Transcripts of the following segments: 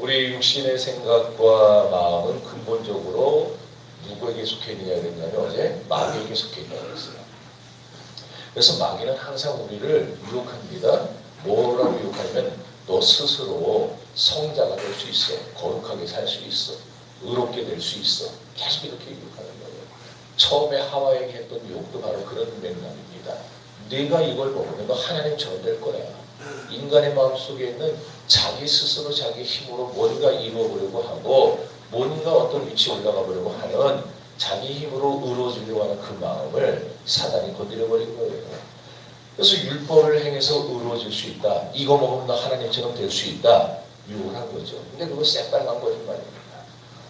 우리 육신의 생각과 마음은 근본적으로 누구에게 속해 있느냐 그랬냐면 어제 마귀에게 속해 있다고 그랬어요. 그래서 마귀는 항상 우리를 유혹합니다. 뭐라고 유혹하냐면 너 스스로 성자가 될 수 있어. 거룩하게 살 수 있어. 의롭게 될 수 있어. 계속 이렇게 유혹하는 거예요. 처음에 하와에게 했던 유혹도 바로 그런 맥락입니다. 네가 이걸 먹으면 너 하나님처럼 될 거야. 인간의 마음속에 있는 자기 스스로 자기 힘으로 뭔가 이루어보려고 하고 뭔가 어떤 위치에 올라가 보려고 하는 자기 힘으로 의로워지려고 하는 그 마음을 사단이 건드려버린 거예요. 그래서 율법을 행해서 의로워질 수 있다. 이거 먹으면 너 하나님처럼 될 수 있다. 유혹을 한 거죠. 근데 그거 새빨간 거짓말입니다.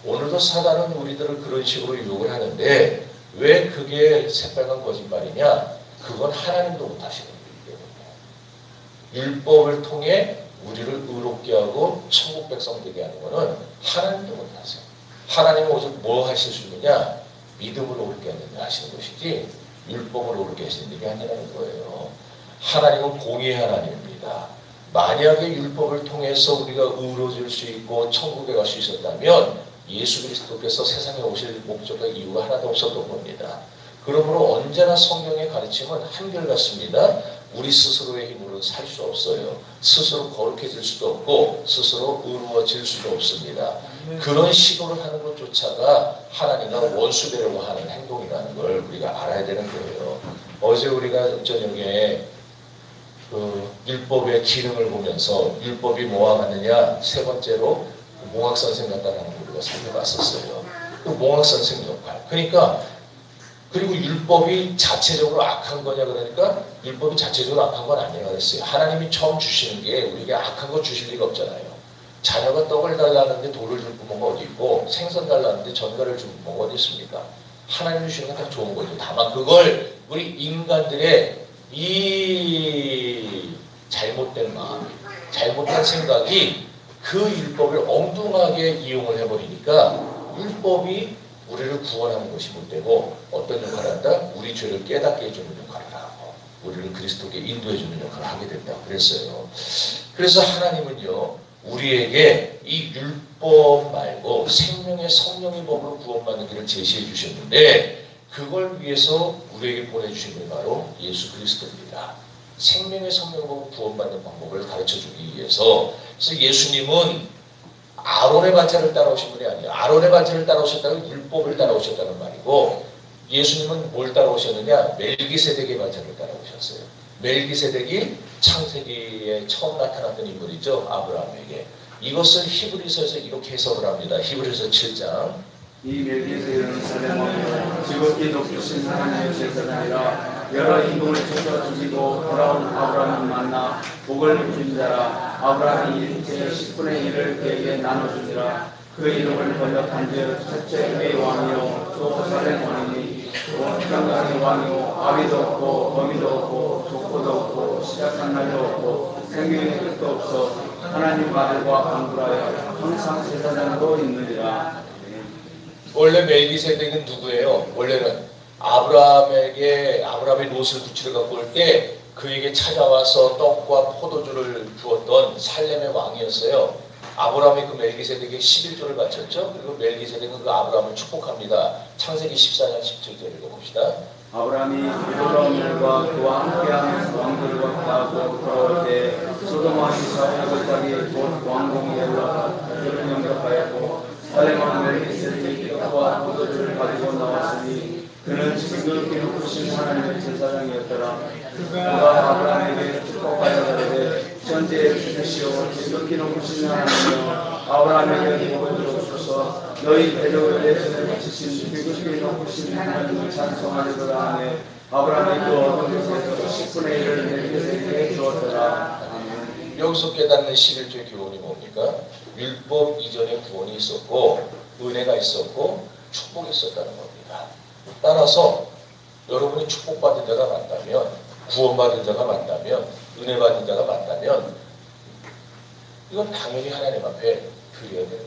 오늘도 사단은 우리들을 그런 식으로 유혹을 하는데 왜 그게 새빨간 거짓말이냐? 그건 하나님도 못하시는 거기 때문에. 율법을 통해 우리를 의롭게 하고 천국 백성 되게 하는 것은 하나님도 못하세요. 하나님은 오직 뭐 하실 수 있느냐? 믿음으로 옳게 하시는 것이지 율법으로 옳게 하시는 일이 아니라는 거예요. 하나님은 공의의 하나님입니다. 만약에 율법을 통해서 우리가 의로워질 수 있고 천국에 갈 수 있었다면 예수 그리스도께서 세상에 오실 목적과 이유가 하나도 없었던 겁니다. 그러므로 언제나 성경의 가르침은 한결같습니다. 우리 스스로의 힘으로 살 수 없어요. 스스로 거룩해질 수도 없고 스스로 의로워질 수도 없습니다. 그런 시도를 하는 것조차가 하나님과 원수되려고 하는 행동이라는 걸 우리가 알아야 되는 거예요. 어제 우리가 저녁에 그 율법의 기능을 보면서 율법이 뭐와 같느냐 세 번째로 몽학 선생 같다는 걸 우리가 살펴봤었어요. 그 몽학 선생 역할. 그러니까 그리고 율법이 자체적으로 악한 거냐 그러니까 율법이 자체적으로 악한 건 아니라고 했어요. 하나님이 처음 주시는 게 우리에게 악한 거 주실 리가 없잖아요. 자녀가 떡을 달라는데 돌을 줄 구멍가 어디 있고 생선 달라는데 전갈을 줄 구멍가 어디 있습니까? 하나님 주시는 건 다 좋은 거죠. 다만 그걸 우리 인간들의 이 잘못된 마음, 잘못된 생각이 그 율법을 엉뚱하게 이용을 해버리니까 율법이 우리를 구원하는 것이 못되고 어떤 역할을 한다? 우리 죄를 깨닫게 해주는 역할을 하고 우리를 그리스도께 인도해주는 역할을 하게 된다고 그랬어요. 그래서 하나님은요 우리에게 이 율법 말고 생명의 성령의 법으로 구원받는 길을 제시해 주셨는데 그걸 위해서 우리에게 보내주신 분이 바로 예수 그리스도입니다. 생명의 성령의 법으로 구원받는 방법을 가르쳐주기 위해서 그래서 예수님은 아론의 반차를 따라오신 분이 아니에요. 아론의 반차를 따라오셨다는 율법을 따라오셨다는 말이고 예수님은 뭘 따라오셨느냐? 멜기세덱의 반차를 따라오셨어요. 멜기세덱이 창세기에 처음 나타났던 인물이죠. 아브라함에게. 이것을 히브리서에서 이렇게 해석을 합니다. 히브리서 7장 이 멜기세덱은 살렘왕 지극히 높으신 하나님의 제사장이라 여러 임금을 쫓아 죽이고 돌아온 아브라함을 만나 복을 누린 자라. 아브라함이 일제 10분의 1을 그에게 나눠주니라. 그 이름을 번역한즉 첫째 그의 왕이요 또 살렘 왕이니 또 평강의 왕이요 아비도 없고 범위도 없고 족보도 없고 시작한 날도 없고 생명의 끝도 없어 하나님 아들과 강구하여 항상 제사장으로 있느니라. 원래 멜기세덱은 누구예요? 원래는 아브라함의 롯을 부치러 갖고 올 때 그에게 찾아와서 떡과 포도주를 주었던 살렘의 왕이었어요. 아브라함이 그 멜기세덱에게 11조를 바쳤죠. 그리고 멜기세덱은 그 아브라함을 축복합니다. 창세기 14장 17절 읽어봅시다. 아브라함이 돌아온 날과 그와 함께한 왕들과 다하고 돌아올 때 소돔 왕이 사업하고 자기 곧 왕궁에 올라가 그들을 영접하였고 살렘 왕 멜기세덱이 떡과 포도주를 가지고 나왔으니 그는 지극히 높으신 하나님의 제사장이었더라. 그가 아브라함에게 축복하여 가로되 천지의 주시오 지극히 높으신 하나님이여 아브라함에게 복을 주옵소서. 너희 대적을 내 손에 바치신 지극히 높으신 하나님을 찬송하리로다 하며 아브라함이 그 얻은 것에서 10분의 1을 멜기세덱에게 주었더라. 여기서 깨닫는 11조의 교훈이 뭡니까? 율법 이전에 구원이 있었고 은혜가 있었고 축복이 있었다는 겁니다. 따라서 여러분이 축복받은 자가 맞다면 구원받은 자가 맞다면 은혜 받은 자가 맞다면 이건 당연히 하나님 앞에 드려야 되는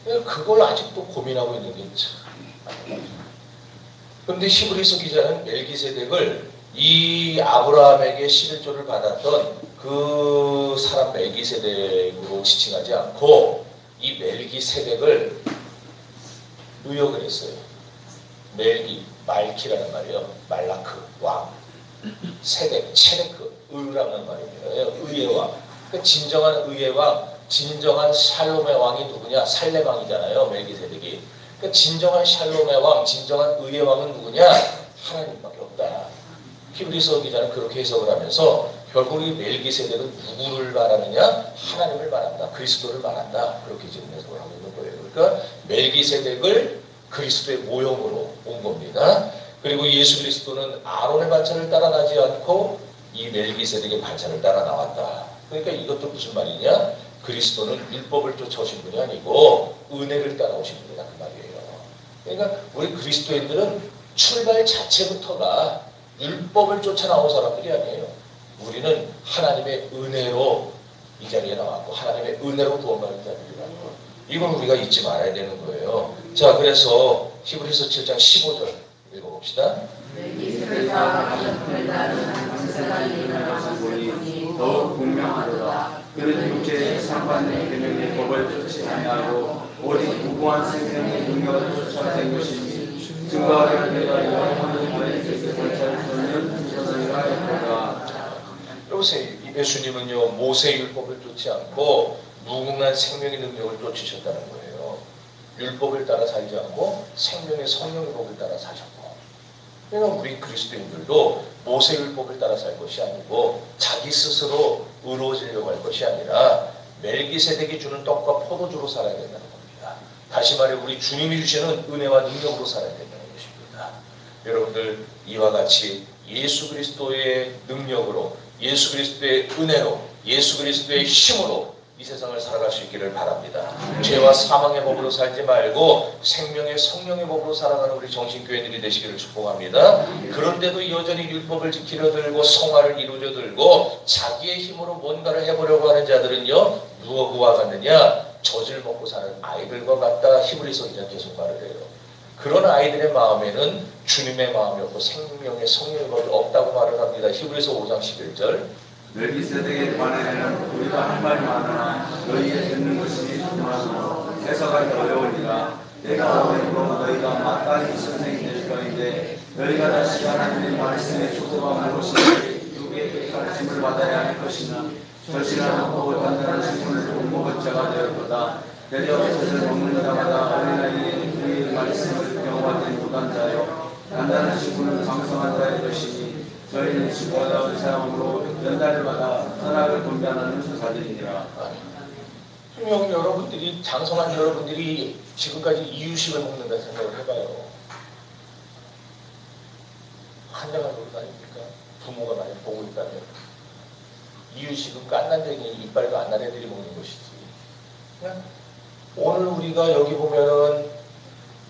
거예요. 그걸 아직도 고민하고 있는 게 참. 그런데 히브리서 기자는 멜기세덱을 이 아브라함에게 11조를 받았던 그 사람 멜기세덱으로 지칭하지 않고 이 멜기세덱을 의역을 했어요. 말키라는 말이에요. 말라크 왕, 세덱, 체데크 의라는 말이에요. 의의 왕. 그러니까 진정한 의의 왕, 진정한 샬롬의 왕이 누구냐? 살렘 왕이잖아요. 멜기세덱이. 그러니까 진정한 샬롬의 왕, 진정한 의의 왕은 누구냐? 하나님밖에 없다. 히브리서 기자는 그렇게 해석을 하면서 결국 이 멜기세덱은 누구를 말하느냐? 하나님을 말한다. 그리스도를 말한다. 그렇게 지금 해석을 하고 있는 거예요. 그러니까 멜기세덱을 그리스도의 모형으로 온 겁니다. 그리고 예수 그리스도는 아론의 반차를 따라 나지 않고 이 멜기세덱의 반차를 따라 나왔다. 그러니까 이것도 무슨 말이냐? 그리스도는 율법을 쫓아오신 분이 아니고 은혜를 따라오신 분이다 그 말이에요. 그러니까 우리 그리스도인들은 출발 자체부터가 율법을 쫓아 나온 사람들이 아니에요. 우리는 하나님의 은혜로 이 자리에 나왔고 하나님의 은혜로 구원받은 자들이라는 거. 이건 우리가 잊지 말아야 되는 거예요. 자, 그래서 히브리서 7장 15절 읽어봅시다. 더욱 분명하도다. 그는 육체의 상관의 계명의 법을 쫓지 아니하고 오직 무고한 생명의 능력을 쫓아 된 것이니 증거하기를 내가 영원히 너희 곁에 권차를 쏘는 천사이라 했도다. 여보세요. 예수님은요 모세 율법을 쫓지 않고 무궁한 생명의 능력을 쫓으셨다는 거예요. 율법을 따라 살지 않고 생명의 성령의 법을 따라 사셨고. 그러니까 우리 그리스도인들도 모세 율법을 따라 살 것이 아니고 자기 스스로 의로워지려고 할 것이 아니라 멜기세덱이 주는 떡과 포도주로 살아야 된다는 겁니다. 다시 말해 우리 주님이 주시는 은혜와 능력으로 살아야 된다는 것입니다. 여러분들 이와 같이 예수 그리스도의 능력으로 예수 그리스도의 은혜로 예수 그리스도의 힘으로 이 세상을 살아갈 수 있기를 바랍니다. 죄와 사망의 법으로 살지 말고 생명의 성령의 법으로 살아가는 우리 정신교회들이 되시기를 축복합니다. 그런데도 여전히 율법을 지키려 들고 성화를 이루려 들고 자기의 힘으로 뭔가를 해보려고 하는 자들은요 누구와 같느냐? 젖을 먹고 사는 아이들과 같다. 히브리서 기자 계속 말을 해요. 그런 아이들의 마음에는 주님의 마음이 없고 생명의 성령의 법이 없다고 말을 합니다. 히브리서 5장 11절. 멜기세덱에 관하여는 우리가 할 말이 많으나 너희의 듣는 것이 중요하고 해석하기 어려우니라. 내가 오늘로 너희가 마땅히 선생이 될 터인데 너희가 다시 하나님의 말씀의 축복과 무엇인지 누구에게 가르침을 받아야 할 것이나 절실하고 단단한 식물을 못 먹을 자가 되었도다. 내려 젖을 먹는 자마다 어린아이의 그의 말씀을 경험하는 무단자요 단단한 식물은 강성한 자의 것이니 저희는 지구와 의사함으로 연달마다 선악을 분별하는 자들이니라. 여러분들이 장성한 여러분들이 지금까지 이유식을 먹는다는 생각을 해봐요. 한장한 노릇 아닙니까? 부모가 많이 보고 있다면 이유식은 깐난쟁이 이빨도 안 난 애들이 먹는 것이지. 그냥 오늘 우리가 여기 보면은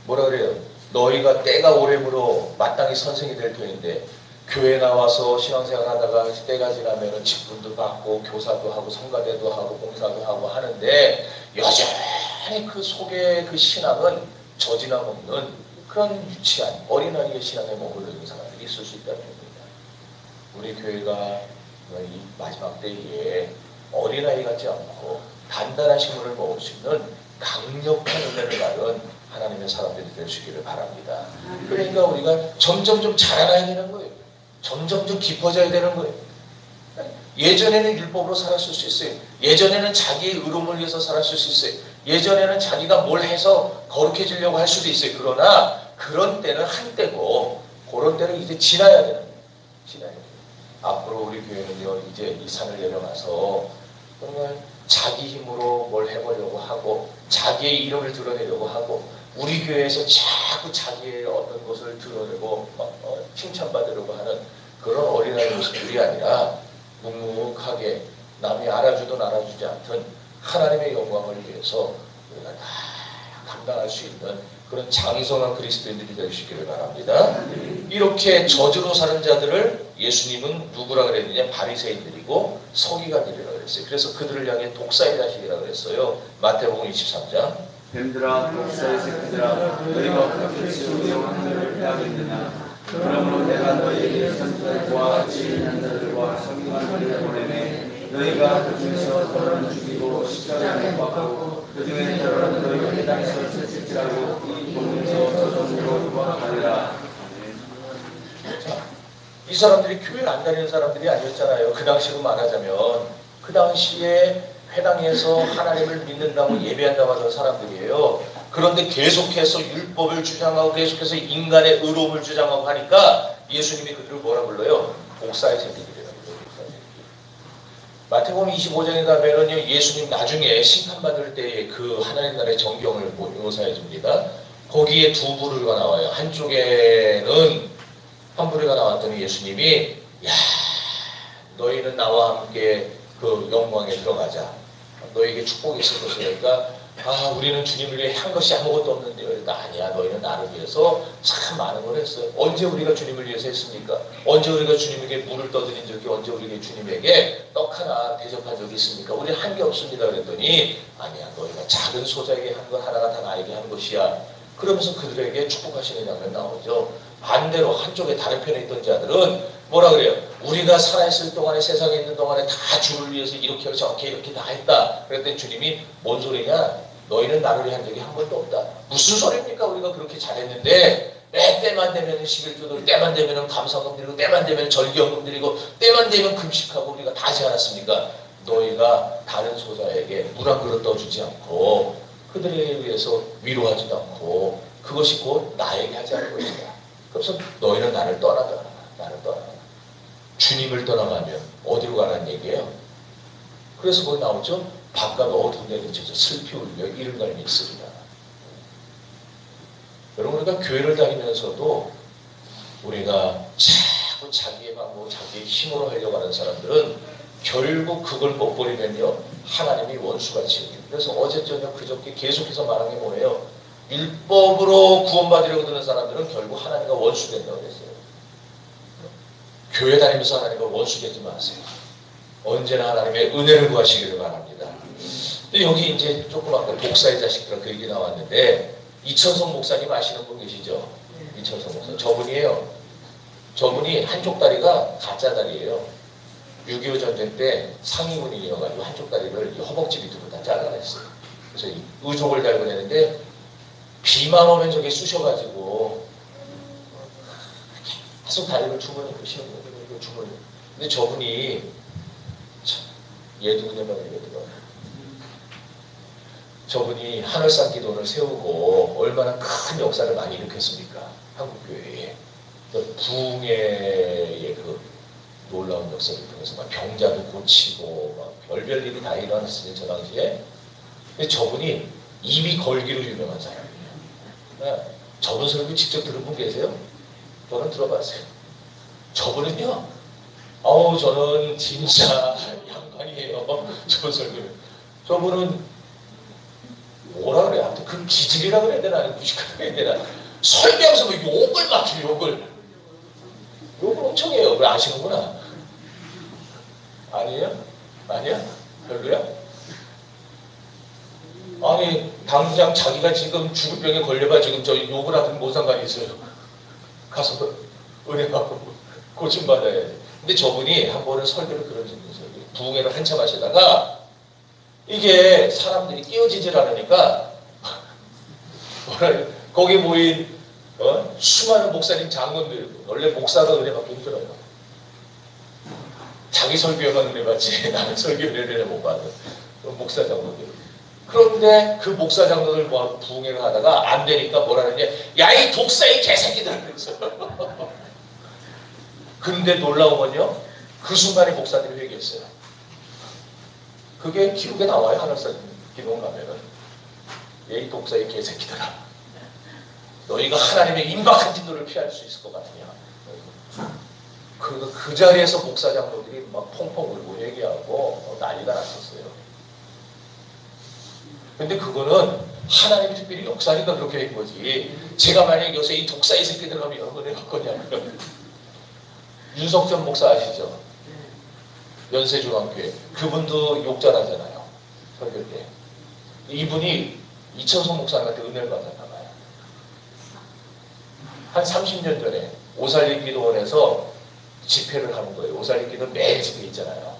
뭐라 그래요? 너희가 때가 오래므로 마땅히 선생이 될 터인데 교회 나와서 신앙생활 하다가 때가 지나면 직분도 받고 교사도 하고 성가대도 하고 봉사도 하고 하는데 여전히 그 속에 그 신앙은 젖이나 먹는 그런 유치한 어린아이의 신앙에 머물러 있는 사람들이 있을 수 있다는 겁니다. 우리 교회가 이 마지막 때에 어린아이 같지 않고 단단한 식물을 먹을 수 있는 강력한 은혜를 받은 하나님의 사람들이 될 수 있기를 바랍니다. 그러니까 우리가 점점 좀 자라나야 되는 거예요. 점점 좀 깊어져야 되는 거예요. 예전에는 율법으로 살았을 수 있어요. 예전에는 자기의 의로움을 위해서 살았을 수 있어요. 예전에는 자기가 뭘 해서 거룩해지려고 할 수도 있어요. 그러나 그런 때는 한때고 그런 때는 이제 지나야 되는 거예요. 지나야 돼요. 앞으로 우리 교회는요 이제 이 산을 내려가서 정말 자기 힘으로 뭘 해보려고 하고 자기의 이름을 드러내려고 하고 우리 교회에서 자꾸 자기의 어떤 것을 드러내고 칭찬받으려고 하는 그런 어린아이 모습들이 아니라 묵묵하게 남이 알아주든 알아주지 않든 하나님의 영광을 위해서 우리가 다 감당할 수 있는 그런 장성한 그리스도인들이 될 수 있기를 바랍니다. 이렇게 저주로 사는 자들을 예수님은 누구라 그랬느냐? 바리새인들이고 서기관들이라 그랬어요. 그래서 그들을 향해 독사의 자식이라 그랬어요. 마태복음 23장. 뱀들아 독사의 새끼들아 너희가 어떻게 지옥의 왕들을 빼앗겠느냐. 그러므로 내가 너희에게 선지자들과 지혜 있는 자들과 서기관들을 보내매 너희가 그 중에서 더러는 죽이고 십자가에 못 박고 그 중에 더러는 너희가 회당에서 채찍질하고 이 보면서 저전으로 도망하리라. 이 사람들이 교회를 안 다니는 사람들이 아니었잖아요. 그 당시로 말하자면 그 당시에 회당에서 하나님을 믿는다고 예배한다고 하던 사람들이에요. 그런데 계속해서 율법을 주장하고 계속해서 인간의 의로움을 주장하고 하니까 예수님이 그들을 뭐라 불러요? 목사의 새끼들이라고 불러요. 마태복음 25장에 가면은요, 예수님 나중에 심판받을 때의 그 하나님 나라의 정경을 묘사해 줍니다. 거기에 두 부류가 나와요. 한쪽에는 한 부류가 나왔더니 예수님이 야, 너희는 나와 함께 그 영광에 들어가자. 너에게 축복이 있을 것이니까 우리는 주님을 위해 한 것이 아무것도 없는데요. 그러니까 아니야, 너희는 나를 위해서 참 많은 걸 했어요. 언제 우리가 주님을 위해서 했습니까? 언제 우리가 주님에게 물을 떠드린 적이, 언제 우리가 주님에게 떡 하나 대접한 적이 있습니까? 우리는 한 게 없습니다. 그랬더니 아니야, 너희가 작은 소자에게 한 것 하나가 다 나에게 한 것이야. 그러면서 그들에게 축복하시는 장면 나오죠. 반대로 한쪽에 다른 편에 있던 자들은 뭐라 그래요? 우리가 살아있을 동안에, 세상에 있는 동안에 다 주를 위해서 이렇게 저렇게 이렇게 다 했다. 그랬더니 주님이 뭔 소리냐? 너희는 나를 위한 적이 한 번도 없다. 무슨 소리입니까? 우리가 그렇게 잘했는데 매 때만 되면 11조도, 때만 되면 감사금 드리고, 때만 되면 절기연금 드리고, 때만 되면 금식하고 우리가 다 하지 않았습니까? 너희가 다른 소자에게 물 한 그릇 떠주지 않고 그들에게 위해서 위로하지도 않고 그것이 곧 나에게 하지 않을 것이다. 그래서 너희는 나를 떠나더라. 나를 떠나라. 주님을 떠나가면 어디로 가라는 얘기예요? 그래서 거기 나오죠. 바깥 어두운 데 그쳐서 슬피 울며 이를 갈미 있으리라. 여러분, 우리가 교회를 다니면서도 우리가 자꾸 자기의 방법, 자기의 힘으로 하려고 하는 사람들은 결국 그걸 못 버리면요, 하나님이 원수같이 여겨요. 그래서 어제 저녁 그저께 계속해서 말한 게 뭐예요? 율법으로 구원받으려고 드는 사람들은 결국 하나님과 원수된다고 그랬어요. 교회 다니면서 하나님과 원수되지 마세요. 언제나 하나님의 은혜를 구하시기를 바랍니다. 근데 여기 이제 조금 아까 독사의 자식들 그 얘기 나왔는데, 이천성 목사님 아시는 분 계시죠? 이천성 목사. 저분이에요. 저분이 한쪽 다리가 가짜 다리예요. 6.25 전쟁 때 상위군인이어가지고 한쪽 다리를 허벅지 밑으로 다 잘라냈어요. 그래서 이 의족을 달고 다니는데 비만 오면 저게 쑤셔가지고 계속 다리를 주머니에 씌우고 주머니. 근데 저분이 얘 누구냐면 이거더라. 저분이 하늘산 기도를 세우고 얼마나 큰 역사를 많이 일으켰습니까? 한국교회에. 부흥의 그 놀라운 역사를 통해서 막 병자도 고치고 막 별별 일이 다 일어났어요, 저 당시에. 근데 저분이 입이 걸기로 유명한 사람이에요. 네. 저분 설교 직접 들은 분 계세요? 저는 들어봤어요. 저분은요, 저는 진짜 양반이에요. 저분 설교를. 저분은 뭐라 그래? 아무튼 그 기질이라 그래야 되나? 무식하다 그래야 되나? 설교하면서 뭐 욕을 막 해요, 욕을 엄청 해요. 그걸 아시는구나. 아니에요? 아니야? 별로야? 아니, 당장 자기가 지금 죽을 병에 걸려봐 지금 저 욕을 하든 뭐 상관이 있어요. 가서 은혜 받고 고침받아야지. 근데 저분이 한 번은 설교를 그런 적이 있어요. 부흥회를 한참 하시다가 이게 사람들이 끼어지질 않으니까 거기 모인 수많은 목사님 장군들, 원래 목사가 은혜 받기 힘들어요. 자기 설교에만 은혜 받지 나는 설교 은혜를 못 받은 목사 장로들. 그런데 그 목사 장로들 뭐 부흥회를 하다가 안 되니까 뭐라 그러냐, 야 이 독사의 개새끼들 그랬어요. 근데 놀라운 건요, 그 순간에 목사들이 회개했어요. 그게 기록에 나와요. 하늘산 기록 가면은 야 이 독사의 개새끼들아, 너희가 하나님의 임박한 진노를 피할 수 있을 것 같으냐. 그 자리에서 목사 장로들이 막 펑펑 울고 얘기하고 난리가 났었어요. 근데 그거는 하나님이 특별히 역사니까 그렇게 된 거지. 제가 만약에 요새 이 독사의 새끼들 하면 여러분이 할 거냐면, 윤석전 목사 아시죠? 연세중앙교회. 그분도 욕잘하잖아요. 설교 때. 이분이 이천성 목사님한테 은혜를 받았나 봐요. 한 30년 전에 오살리 기도원에서 집회를 하는 거예요. 오살리 기도 매일 집회 있잖아요.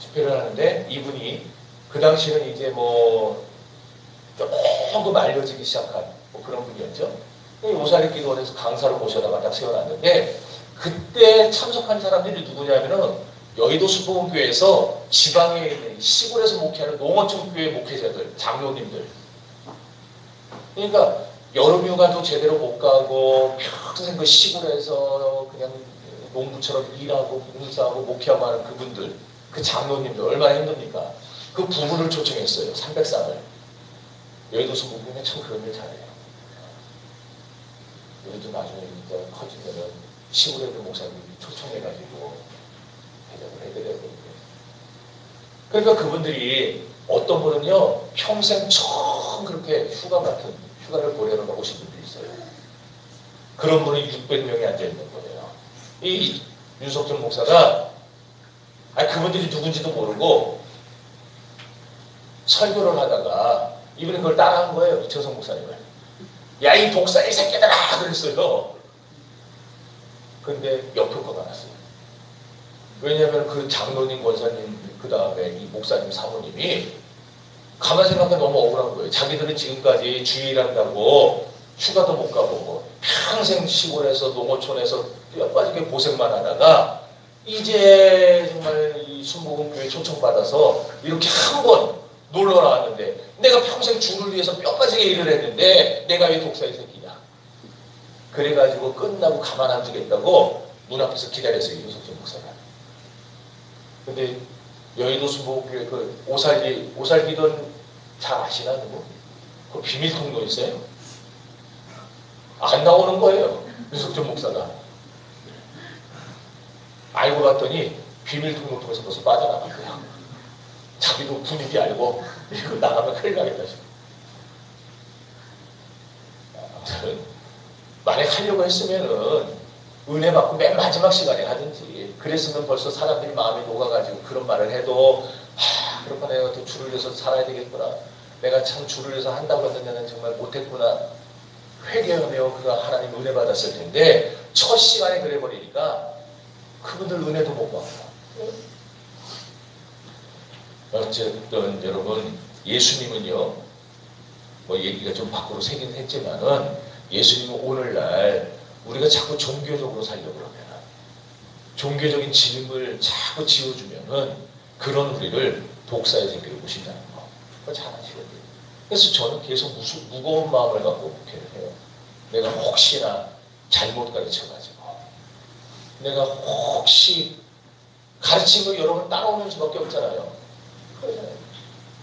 집회를 하는데 이분이 그 당시에는 이제 뭐 조금 알려지기 시작한 뭐 그런 분이었죠. 오사리 기도원에서 강사로 모셔다가 딱 세워놨는데 그때 참석한 사람들이 누구냐면은 여의도 수보원교회에서 지방에 있는 시골에서 목회하는 농어촌 교회 목회자들, 장로님들. 그러니까 여름 휴가도 제대로 못 가고 평생 그 시골에서 그냥 농부처럼 일하고 봉사하고 목회하고 하는 그분들, 그 장로님들 얼마나 힘듭니까? 그 부부를 초청했어요. 300쌍을. 여의도 수보원교회는 참 그런 일 잘해요. 우리도 나중에 진짜 커지면은 시골에 있는 목사님이 초청해가지고 대접을 해드려야 되는데. 그러니까 그분들이 어떤 분은요 평생 처음 그렇게 휴가 같은 휴가를 보내러 오신 분들이 있어요. 그런 분이 600명이 앉아있는 거예요. 이 윤석준 목사가 그분들이 누군지도 모르고 설교를 하다가 이분이 그걸 따라한 거예요. 이철성 목사님을. 야, 이 독사 이 새끼들아! 그랬어요. 근데 역효과가 났어요. 왜냐하면 그 장로님, 권사님, 그 다음에 이 목사님, 사모님이 가만 생각하면 너무 억울한 거예요. 자기들은 지금까지 주일한다고 휴가도 못 가보고 평생 시골에서 농어촌에서 뼈빠지게 고생만 하다가 이제 정말 이 순복음교회 초청받아서 이렇게 한 번 놀러 나왔는데 내가 평생 주를 위해서 뼈빠지게 일을 했는데 내가 왜 독사의 새끼냐. 그래가지고 끝나고 가만 안 두겠다고 문 앞에서 기다렸어요. 윤석준 목사가. 근데 여의도 순복음교회 그 오살기돈 잘 아시나 누구? 그 비밀 통로 있어요? 안 나오는 거예요. 윤석준 목사가. 알고 봤더니 비밀 통로 통해서 벌써 빠져나갔고요. 자기도 분위기 알고 이거 나가면 큰일 나겠다 싶어. 아무튼 만약 하려고 했으면은 은혜 받고 맨 마지막 시간에 하든지 그랬으면 벌써 사람들이 마음이 녹아가지고 그런 말을 해도 그렇구나 내가 또 주를 위해서 살아야 되겠구나. 내가 참 주를 위해서 한다고 했는데 정말 못했구나. 회개하며 그가 하나님 은혜 받았을 텐데 첫 시간에 그래버리니까 그분들 은혜도 못 받고. 어쨌든 여러분 예수님은요 뭐 얘기가 좀 밖으로 새긴 했지만은 예수님은 오늘날 우리가 자꾸 종교적으로 살려고 그러면 종교적인 짐을 자꾸 지워주면은 그런 우리를 독사의 세계로 모신다는 거 그거 잘 아시거든요. 그래서 저는 계속 무거운 마음을 갖고 목회를 해요. 내가 혹시나 잘못 가르쳐가지고 내가 혹시 가르친 거 여러분 따라오는 수밖에 없잖아요.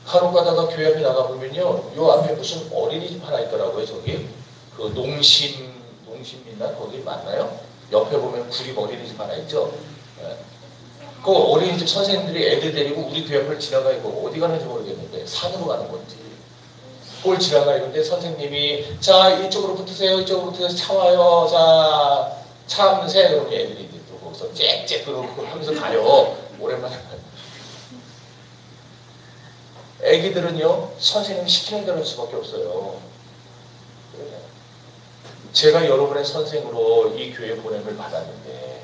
간혹 가다가 교회 앞에 나가보면요 요 앞에 무슨 어린이집 하나 있더라고요. 저기 그 농심민나 거기 맞나요? 옆에 보면 구립 어린이집 하나 있죠. 네. 그 어린이집 선생님들이 애들 데리고 우리 교회 앞을 지나가 있고 어디 가는지 모르겠는데 산으로 가는 건지 그걸 지나가 있는데 선생님이 자 이쪽으로 붙으세요. 이쪽으로 붙으세요. 차 와요. 자 참새 그러면 애들이 이제 또 거기서 짹짹 그러고 하면서 가요. 오랜만에 가요. 애기들은요 선생님이 시키는 대로 할 수밖에 없어요. 제가 여러분의 선생으로 이 교회 보냄을 받았는데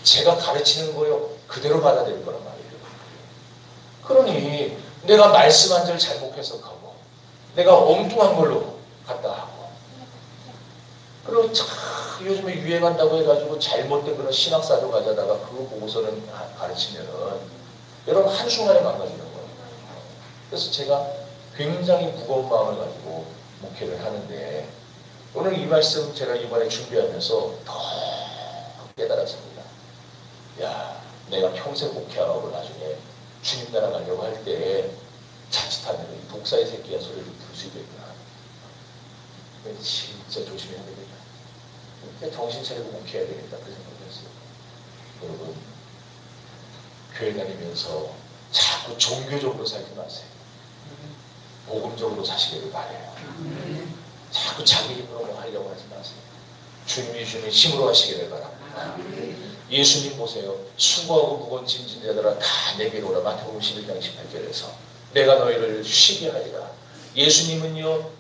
제가 가르치는 거요 그대로 받아들일 거란 말이에요. 그러니 내가 말씀 한 절 잘못 해석하고 내가 엉뚱한 걸로 갖다 하고 그리고 참 요즘에 유행한다고 해가지고 잘못된 그런 신학사조 가져다가 그거 보고서는 가르치면은 여러분 한순간에 망가지는 거예요. 그래서 제가 굉장히 무거운 마음을 가지고 목회를 하는데 오늘 이 말씀 제가 이번에 준비하면서 더 깨달았습니다. 야, 내가 평생 목회하고 나중에 주님 나라 가려고 할 때 자칫하면 이 독사의 새끼야 소리를 들을 수 있겠구나. 진짜 조심해야 되겠다. 정신 차리고 목회해야 되겠다. 그 생각을 했어요. 여러분, 교회 다니면서 자꾸 종교적으로 살지 마세요. 복음적으로 사시기를 바래요. 자꾸 자기 힘으로 뭐 하려고 하지 마세요. 주님이 주는 힘으로 하시기를 바랍니다. 예수님 보세요. 수고하고 무거운 짐진 자들아 다 내게로 오라. 마태복음 11장 18절에서 내가 너희를 쉬게 하리라. 예수님은요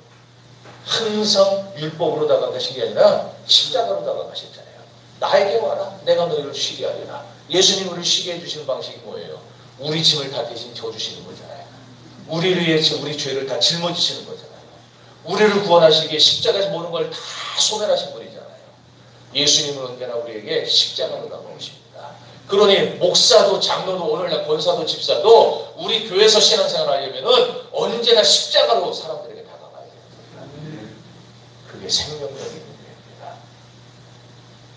항상 율법으로 다가가신 게 아니라 십자가로 다가가셨잖아요. 나에게 와라. 내가 너희를 쉬게 하리라. 예수님 우리를 쉬게 해주시는 방식이 뭐예요? 우리 짐을 다 대신 져주시는 거잖아요. 우리를 위해 우리 죄를 다 짊어지시는 거잖아요. 우리를 구원하시기에 십자가에서 모든 걸 다 소멸하신 분이잖아요. 예수님은 언제나 우리에게 십자가로 다가오십니다. 그러니 목사도 장로도 오늘날 권사도 집사도 우리 교회에서 신앙생활 하려면 언제나 십자가로 사람들에게 다가가야 됩니다. 그게 생명력이 있는 교회입니다.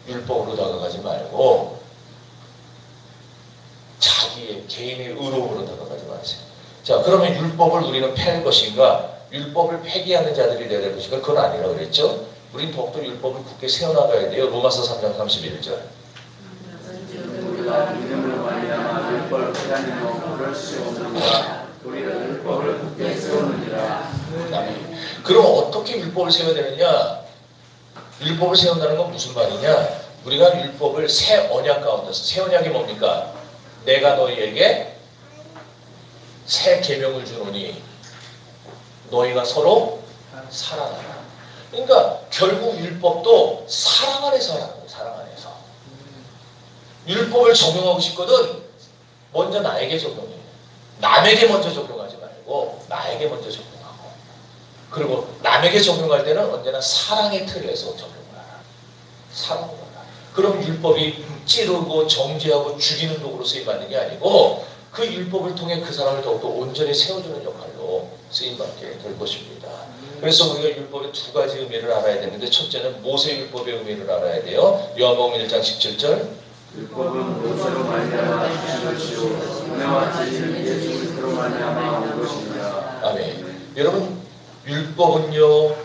율법으로 다가가지 말고 자기의 개인의 의로움으로 다가가지 마세요. 자, 그러면 율법을 우리는 폐할 것인가? 율법을 폐기하는 자들이 되어야 될 것인가? 그건 아니라고 그랬죠. 우린 더욱더 율법을 굳게 세워나가야 돼요. 로마서 3장 31절. 우리가 믿음으로 말미암아 율법을 폐하니로 그럴 수 없느니라. 우리는 율법을 굳게 세우느니라. 그럼 어떻게 율법을 세워야 되느냐? 율법을 세운다는 건 무슨 말이냐? 우리가 율법을 새 언약 가운데서, 새 언약이 뭡니까? 내가 너희에게 새 계명을 주노니 너희가 서로 사랑하라. 그러니까 결국 율법도 사랑 안에서 하라는 거예요. 사랑 안에서. 율법을 적용하고 싶거든 먼저 나에게 적용해. 남에게 먼저 적용하지 말고 나에게 먼저 적용하고, 그리고 남에게 적용할 때는 언제나 사랑의 틀에서 적용을 하라. 사랑으로 하라. 그럼 율법이 찌르고 정죄하고 죽이는 도구로 쓰임받는 게 아니고 그 율법을 통해 그 사람을 더욱더 온전히 세워주는 역할로 쓰임받게 될 것입니다. 그래서 우리가 율법의 두 가지 의미를 알아야 되는데, 첫째는 모세율법의 의미를 알아야 돼요. 요한복음 1장 17절. 율법은 모세로 말미암아 주신 것이요 은혜와 진리는 예수 그리스도로 말미암아 온 것입니다. 아멘. 여러분, 율법은요,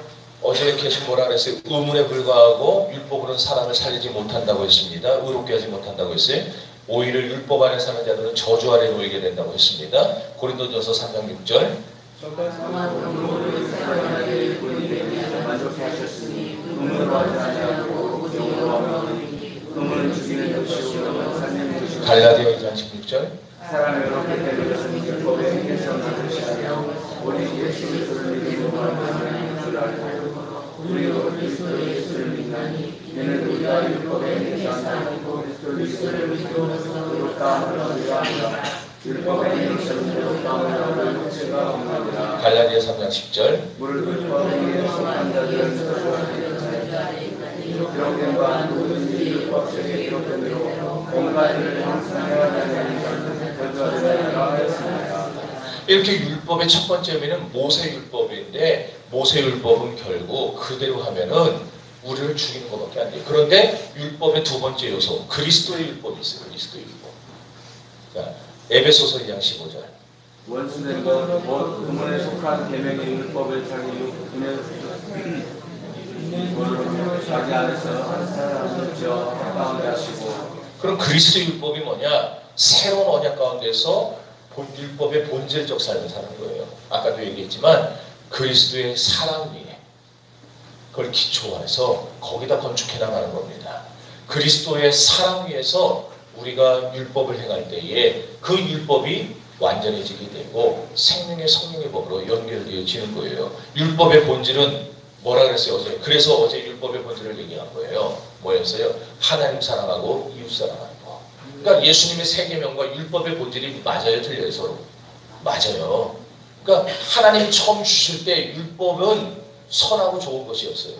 어제 계속 뭐라 그랬어요? 의문에 불과하고 율법으로는 사람을 살리지 못한다고 했습니다. 의롭게 하지 못한다고 했어요. 오히려 율법 안에 사는 자들은 저주 아래 놓이게 된다고 했습니다. 고린도전서 3장 6절. 만족하셨으니 의문으로 하지 아니하고 의로움으로 하면 의문을 죽이는 것이요 살리는 것이요. 갈라디아 2장 16절. 사람이 의롭게 되는 것은 율법의 행위에서 난 것이 아니라 오직 예수 그리스도를 믿음으로 하는 줄 알고, 우리도 그리스도 예수를 믿나니 이는 우리가 율법의 행위에서 아니고 그리스도를 믿음으로써 의롭다 함을 아니라 율법의 행위에서 의롭다 함을 육체가 없느니라. 갈라디아 3장 10절. 무릇 율법의 행위에 속한 자들은 저주하는 자들이니 기록된 바 누구든지 율법책에 기록된 대로 온갖 일을 항상 해야 되는 저주하는 자가 하였습니다. 이렇게 율법의 첫 번째 의미는 모세율법인데, 모세율법은 결국 그대로 하면은 우리를 죽이는 것밖에 안 돼요. 그런데 율법의 두 번째 요소, 그리스도의 율법이 있어요. 그리스도의 율법. 자, 에베소서 2장 15절. 원수된 것, 곧 의문에 속한 계명의 율법을 자기 자기 안에서 한 사람을 지어 가운데 하시고. 그럼 그리스도의 율법이 뭐냐? 새로운 언약 가운데서 율법의 본질적 삶을 사는 거예요. 아까도 얘기했지만 그리스도의 사랑 위에 그걸 기초해서 거기다 건축해 나가는 겁니다. 그리스도의 사랑 위에서 우리가 율법을 행할 때에 그 율법이 완전해지게 되고 생명의 성령의 법으로 연결되어지는 거예요. 율법의 본질은 뭐라 그랬어요 어제? 그래서 어제 율법의 본질을 얘기한 거예요. 뭐였어요? 하나님 사랑하고 이웃 사랑하는 거. 그러니까 예수님의 세 계명과 율법의 본질이 맞아요, 틀려요? 서로 맞아요. 그러니까 하나님 처음 주실 때 율법은 선하고 좋은 것이었어요.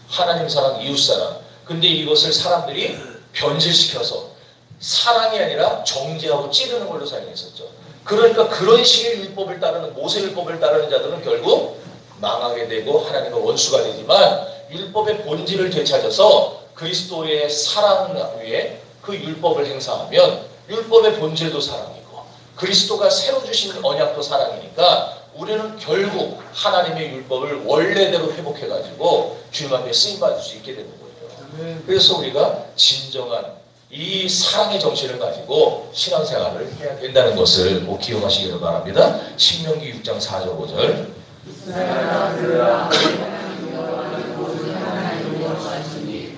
하나님 사랑, 이웃 사랑. 근데 이것을 사람들이 변질시켜서 사랑이 아니라 정죄하고 찌르는 걸로 사용했었죠. 그러니까 그런 식의 율법을 따르는, 모세율법을 따르는 자들은 결국 망하게 되고 하나님과 원수가 되지만, 율법의 본질을 되찾아서 그리스도의 사랑 위에 그 율법을 행사하면 율법의 본질도 사랑이고 그리스도가 새로 주신 언약도 사랑이니까 우리는 결국 하나님의 율법을 원래대로 회복해가지고 주님 앞에 쓰임받을 수 있게 되는 거예요. 그래서 우리가 진정한 이 사랑의 정신을 가지고 신앙생활을 해야 된다는 것을 꼭 기억하시기를 바랍니다. 신명기 6장 4절 5절.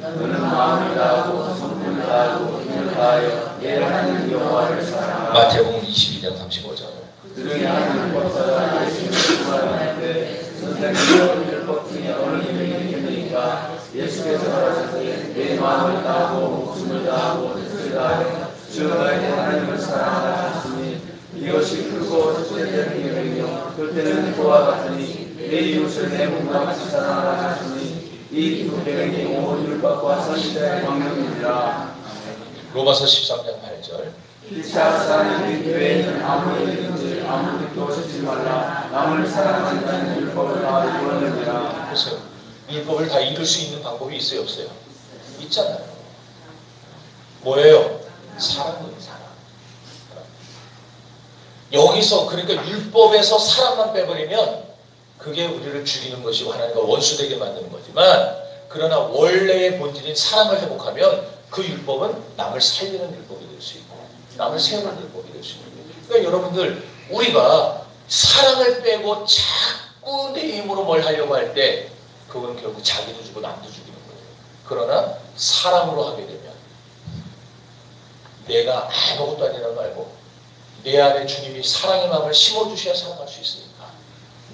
너는 마음을 다하고 성품을 다하고 힘을 다하여 내 하나님 여호와를 사랑하라. 마태복음 22장 35절. 그들이 하나님 법사가 예수님을 구하할 때 선생님은 율법 중에 어느 힘이 있겠느니까 예수께서 가라사대 내 마음을 다하고 목숨을 다하고 뜻을 다하여 주 너의 하나님을 사랑하라 하시니 이는 그와 같으니 내 이웃을 내 몸과 같이 사랑하라 하셨으니 이 두 계명이 온 율법과 선지자의 명령이니라. 로마서 13장 8절. 피차 사는 그 교회는 아무 일이든지 아무 뜻도 짓지 말라. 남을 사랑한다는 율법을 다 이루었느니라. 보세요. 율법을 다 이룰 수 있는 방법이 있어요, 없어요? 있잖아요. 뭐예요? 사랑이에요, 사랑. 여기서 그러니까 율법에서 사랑만 빼버리면 그게 우리를 죽이는 것이고 하나님과 원수되게 만드는 거지만, 그러나 원래의 본질인 사랑을 회복하면 그 율법은 남을 살리는 율법이 될 수 있고 남을 세우는 율법이 될 수 있는 거예요. 그러니까 여러분들, 우리가 사랑을 빼고 자꾸 내 힘으로 뭘 하려고 할 때 그건 결국 자기도 주고 남도 죽이는 거예요. 그러나 사랑으로 하게 되면 내가 아무것도 아니라는 거 알고 내 안에 주님이 사랑의 마음을 심어주셔야 사랑할 수 있으니까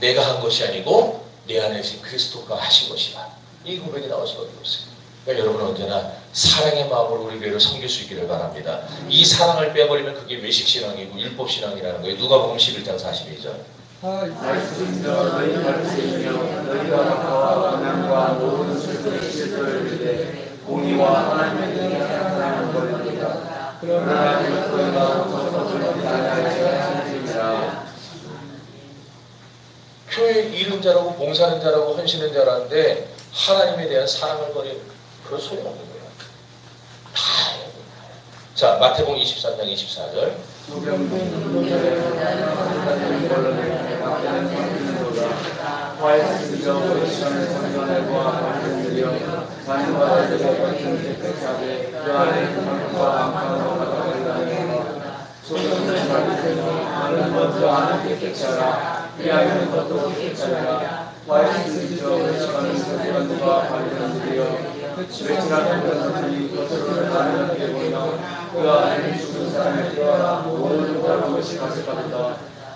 내가 한 것이 아니고 내 안에 계신 그리스도가 하신 것이다. 이 고백이 나올 수밖에 없어요. 그러니까 여러분은 언제나 사랑의 마음으로 우리 교회를 섬길 수 있기를 바랍니다. 이 사랑을 빼버리면 그게 외식신앙이고 율법신앙이라는 거예요. 누가복음 11장 42절. 말씀이여 너희 말씀이여 너희가 나와 음양과 모든 슬픔의 질서를 위해 공의와 하나님의 은혜를 사랑하는 것입니다. 그러나 너희가 저서들은 하시니라. 교회 이른 자라고 봉사하는 자라고 헌신하는 자라는데 하나님에 대한 사랑을 버린 그런 소리가 없는 거예요. 다 해야 돼요. 자, 마태복음 23장 24절.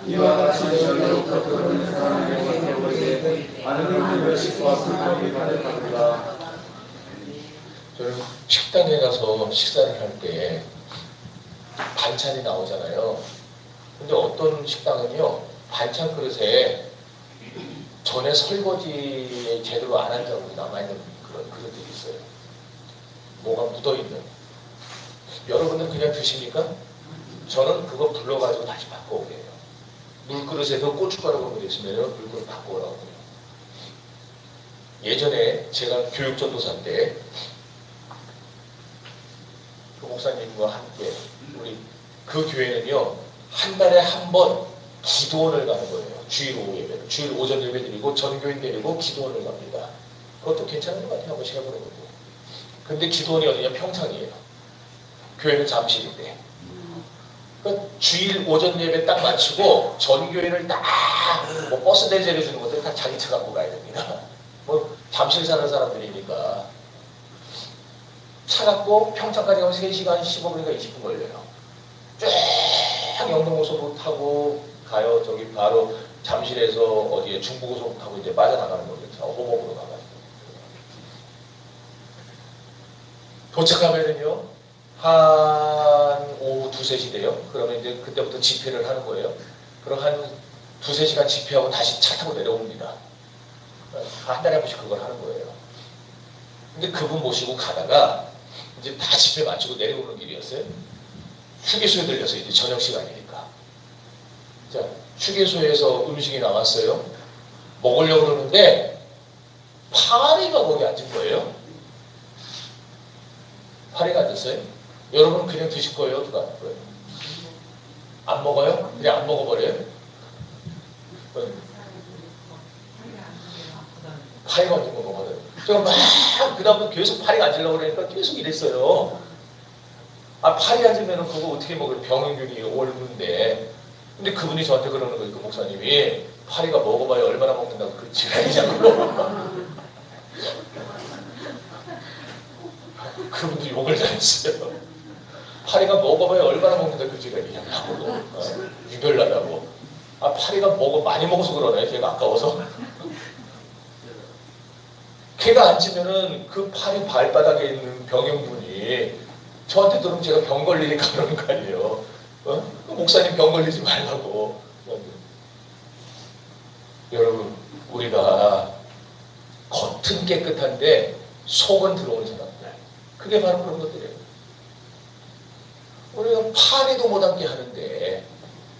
이와 같이 저희로부터 그런 사람에게 보이되 아는 외식과 불법이 가득하도다. 저는 식당에 가서 식사를 할 때 반찬이 나오잖아요. 근데 어떤 식당은요, 반찬 그릇에 전에 설거지 제대로 안 한 자국이 남아있는 그런 그릇들이 있어요. 뭐가 묻어있는. 여러분은 그냥 드십니까? 저는 그거 불러가지고 다시 바꿔오게 해요. 물그릇에도 고춧가루가 묻어있으면 물그릇 바꿔오라고 해요. 예전에 제가 교육전도사 때 그 목사님과 함께 우리 그 교회는요, 한 달에 한 번 기도원을 가는 거예요. 주일 오후 예배를. 주일 오전 예배 드리고 전교인 데리고 기도원을 갑니다. 그것도 괜찮은 것 같아요. 한번 해보는 것도. 근데 기도원이 어디냐? 평창이에요. 교회는 잠실인데. 그러니까 주일 오전 예배 딱 마치고 전교인을 딱 뭐 버스 대절해 주는 것들 다 자기 차 갖고 가야 됩니다. 뭐 잠실 사는 사람들이니까 차 갖고 평창까지 가면 3시간 15분인가 20분 걸려요. 쫙 영동고속으로 타고 가요. 저기 바로 잠실에서 어디에 중부고속 타고 이제 빠져나가는 거겠죠. 호목으로 가가지고. 도착하면은요, 한 오후 2, 3시 돼요. 그러면 이제 그때부터 집회를 하는 거예요. 그럼 한 2, 3시간 집회하고 다시 차 타고 내려옵니다. 한 달에 한 번씩 그걸 하는 거예요. 근데 그분 모시고 가다가 이제 다 집회 마치고 내려오는 길이었어요. 휴게소에 들려서 이제 저녁 시간이니까. 자, 휴게소에서 음식이 나왔어요. 먹으려고 그러는데 파리가 거기 앉은 거예요. 파리가 앉았어요. 여러분 그냥 드실 거예요? 누가 할 거예요? 안 먹어요? 그냥 안 먹어버려요? 파리가 앉은 거 먹어요. 제가 막 그 다음에 계속 파리가 앉으려고 그러니까 계속 이랬어요. 아, 파리 앉으면 그거 어떻게 먹어요? 병원균이 오는데. 근데 그분이 저한테 그러는 거예요. 그 목사님이 파리가 먹어봐야 얼마나 먹는다고 그 지랄이냐고. 그분도 욕을 잘했어요. 파리가 먹어봐야 얼마나 먹는다 그 지랄이냐고. 유별나다고. 아, 파리가 많이 먹어서 그러네. 걔가 아까워서. 걔가 앉으면은 그 파리 발바닥에 있는 병영분이 저한테 들으면 제가 병 걸리니까 그러는 거 아니에요. 그 목사님 병 걸리지 말라고. 여러분, 우리가 겉은 깨끗한데 속은 들어온 사람들, 그게 바로 그런 것들이에요. 우리가 파리도 못 앉게 하는데,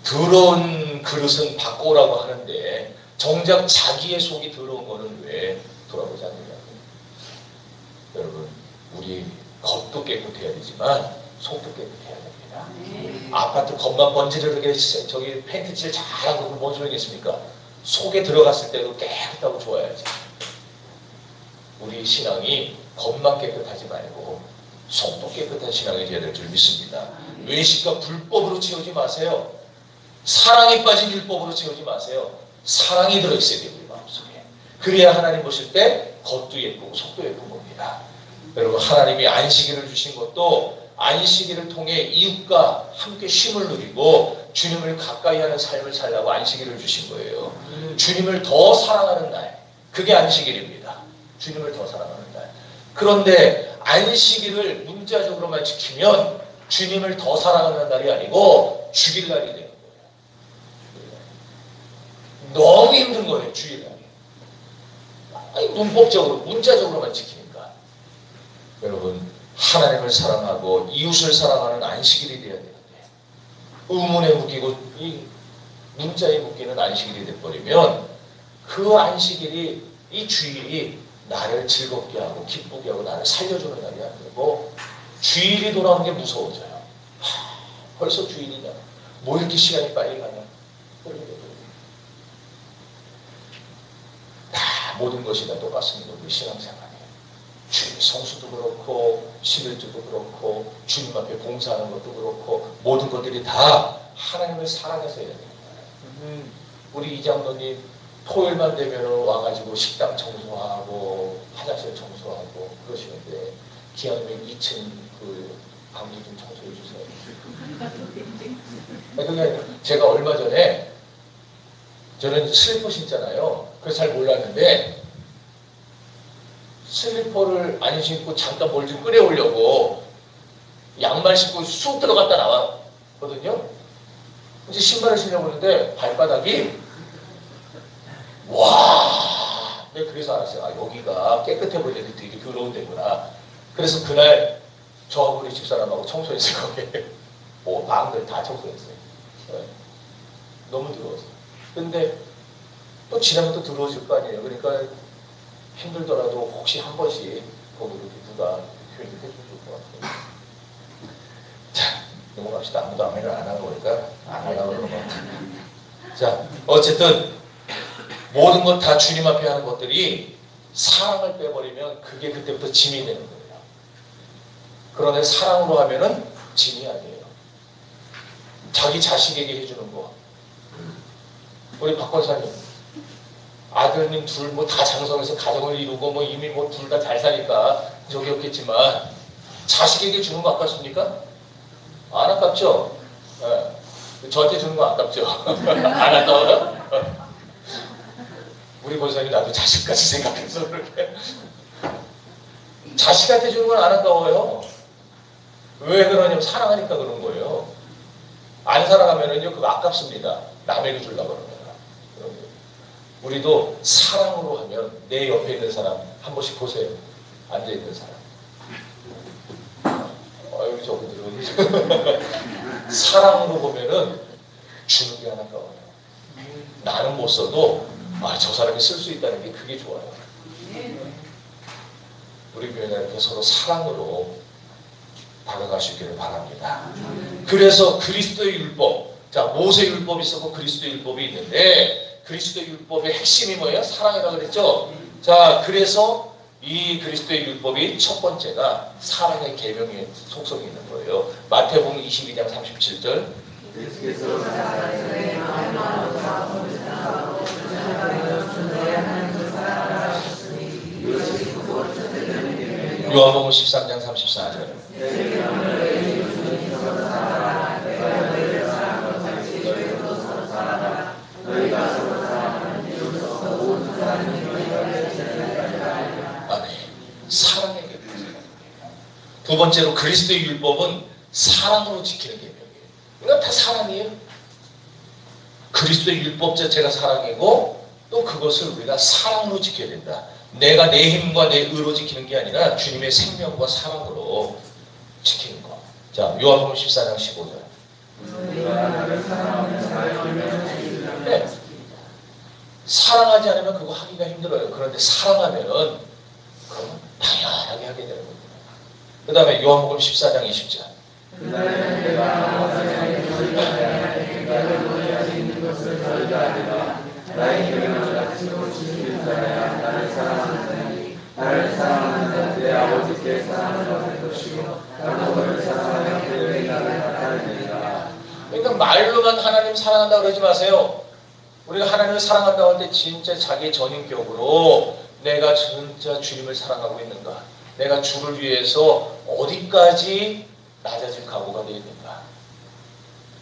더러운 그릇은 바꿔오라고 하는데, 정작 자기의 속이 더러운 거는 왜 돌아보지 않느냐고. 여러분, 우리 겉도 깨끗해야 되지만 속도 깨끗해야 됩니다. 아파트 겉만 번지르르게 저기 페인트칠 잘하고 뭔 소리겠습니까? 속에 들어갔을 때도 깨끗하고 좋아야지. 우리 신앙이 겉만 깨끗하지 말고 속도 깨끗한 신앙이 되어야 될 줄 믿습니다. 외식과 불법으로 채우지 마세요. 사랑에 빠진 율법으로 채우지 마세요. 사랑이 들어있어야 돼요, 우리 마음속에. 그래야 하나님 보실 때 겉도 예쁘고 속도 예쁜 겁니다. 여러분, 하나님이 안식일을 주신 것도 안식일을 통해 이웃과 함께 쉼을 누리고 주님을 가까이 하는 삶을 살라고 안식일을 주신 거예요. 주님을 더 사랑하는 날, 그게 안식일입니다. 주님을 더 사랑하는 날. 그런데 안식일을 문자적으로만 지키면 주님을 더 사랑하는 날이 아니고 주일날이 되는 거예요. 너무 힘든 거예요, 주일날이. 아니, 문법적으로, 문자적으로만 지키니까. 여러분, 하나님을 사랑하고 이웃을 사랑하는 안식일이 되어야 되는데, 의문에 묶이고 이 문자에 묶이는 안식일이 돼버리면 그 안식일이, 이 주일이 나를 즐겁게 하고 기쁘게 하고 나를 살려주는 날이 안 되고, 주일이 돌아오는 게 무서워져요. 벌써 주일이냐? 뭐 이렇게 시간이 빨리 가냐? 다 모든 것이 다 똑같습니다. 우리 신앙생활에. 주님 성수도 그렇고 11조도 그렇고 주님 앞에 봉사하는 것도 그렇고 모든 것들이 다 하나님을 사랑해서 해야 됩니다. 우리 이장로님 토요일만 되면 와가지고 식당 청소하고 화장실 청소하고 그러시는데 기왕이면 2층 그 방도 좀 청소해 주세요. 그게 제가 얼마 전에 저는 슬리퍼 신잖아요. 그래서 잘 몰랐는데 슬리퍼를 안 신고 잠깐 뭘 좀 끓여오려고 양말 신고 쑥 들어갔다 나왔거든요. 이제 신발을 신려고 하는데 발바닥이 와! 내가 그래서 알았어요. 아, 여기가 깨끗해 보이는데 되게 더러운 데구나. 그래서 그날 저하고 우리 집사람하고 청소했어요. 거기에. 방들 다 청소했어요. 네. 너무 더러웠어요. 근데 또 지나면 또 더러워질 거 아니에요. 그러니까 힘들더라도 혹시 한 번씩 거기로 누가 표현을 해주면 좋을 것 같아요. 자, 넘어갑시다. 아무도 아멘을 안 하는 거니까 안 하려고 그러는 것 같아요. 자, 어쨌든 모든 것 다 주님 앞에 하는 것들이 사랑을 빼버리면 그게 그때부터 짐이 되는 거예요. 그런데 사랑으로 하면은 짐이 아니에요. 자기 자식에게 해주는 거. 우리 박 권사님 아들님 둘 뭐 다 장성해서 가정을 이루고 뭐 이미 뭐 둘 다 잘 사니까 적이 없겠지만 자식에게 주는 거 아깝습니까? 안 아깝죠? 네. 저한테 주는 거 아깝죠? 안 아까워요? 우리 권사님 나도 자식까지 생각해서 그렇게 자식한테 주는 건 안 아까워요. 왜 그러냐면 사랑하니까 그런 거예요. 안 사랑하면은요 그거 아깝습니다. 남에게 주려고 그러는 거야. 우리도 사랑으로 하면 내 옆에 있는 사람 한 번씩 보세요. 앉아있는 사람. 여기 저기 들어오니 사랑으로 보면은 주는 게 안 아까워요. 나는 못 써도 저 사람이 쓸 수 있다는 게 그게 좋아요. 우리 교회가 이렇게 서로 사랑으로 다가갈 수 있기를 바랍니다. 그래서 그리스도의 율법, 자 모세 율법이 있었고 그리스도의 율법이 있는데 그리스도의 율법의 핵심이 뭐예요? 사랑이라고 그랬죠? 자 그래서 이 그리스도의 율법이 첫 번째가 사랑의 계명의 속성이 있는 거예요. 마태복음 22장 37절 요한복음 13장 34절 사랑의 계명이에요. 두 번째로 그리스도의 율법은 사랑으로 지키는 계명이에요. 이건 다 사랑이에요. 그리스도의 율법 자체가 사랑이고 또 그것을 우리가 사랑으로 지켜야 된다. 내가 내 힘과 내 의로 지키는 게 아니라 주님의 생명과 사랑으로 지키는 것. 자, 요한복음 14장 15절. 네. 사랑하지 않으면 그거 하기가 힘들어요. 그런데 사랑하면은 그건 당연하게 하게 되는 겁니다. 그 다음에 요한복음 14장 20절. 나를 사랑하는 내 아버지께 사랑을 받을 것이고 나도 너를 사랑하여 그들이 나를 나타내리라. 그러니까 말로만 하나님 사랑한다 그러지 마세요. 우리가 하나님을 사랑한다고 할 때 진짜 자기 전인격으로 내가 진짜 주님을 사랑하고 있는가, 내가 주를 위해서 어디까지 낮아질 각오가 되어 있는가,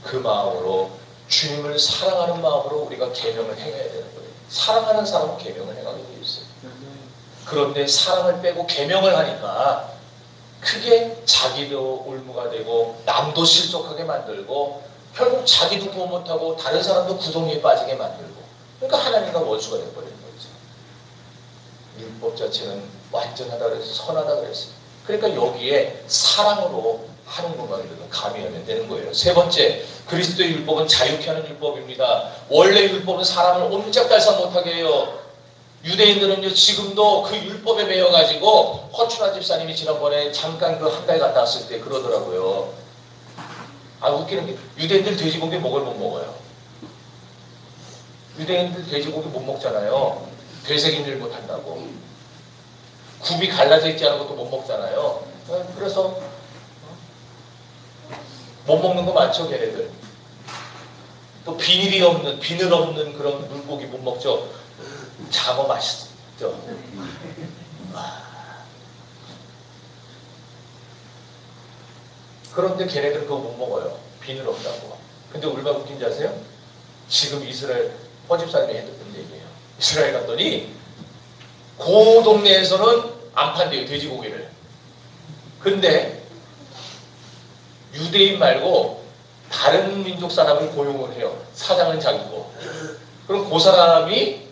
그 마음으로 주님을 사랑하는 마음으로 우리가 계명을 행해야 되는 거예요. 사랑하는 사람은 계명을 행하게 되어 있어요. 그런데 사랑을 빼고 계명을 하니까 크게 자기도 올무가 되고 남도 실족하게 만들고 결국 자기도 구원 못하고 다른 사람도 구덩이에 빠지게 만들고, 그러니까 하나님과 원수가 되어버리는 거죠. 율법 자체는 완전하다 그랬어요. 선하다 그랬어요. 그러니까 여기에 사랑으로 하는 것만 가미하면 되는 거예요. 세 번째, 그리스도의 율법은 자유케 하는 율법입니다. 원래 율법은 사람을 옴짝달싹 못하게 해요. 유대인들은요, 지금도 그 율법에 매여가지고, 허춘아 집사님이 지난번에 잠깐 그 한 달 갔다 왔을 때 그러더라고요. 아, 웃기는 게, 유대인들 돼지고기 못 먹어요. 유대인들 돼지고기 못 먹잖아요. 되새김질 못 한다고. 굽이 갈라져 있지 않은 것도 못 먹잖아요. 그래서, 못 먹는 거 많죠, 걔네들. 또 비늘 없는 그런 물고기 못 먹죠. 장어 맛있죠. 그런데 걔네들은 그거 못 먹어요. 비늘 없다고. 근데 얼마나 웃긴지 아세요? 지금 이스라엘 허집사님이 했던 얘기예요. 이스라엘 갔더니 그 동네에서는 안 판대요, 돼지고기를. 근데 유대인 말고 다른 민족 사람을 고용을 해요. 사장은 자기고. 그럼 그 사람이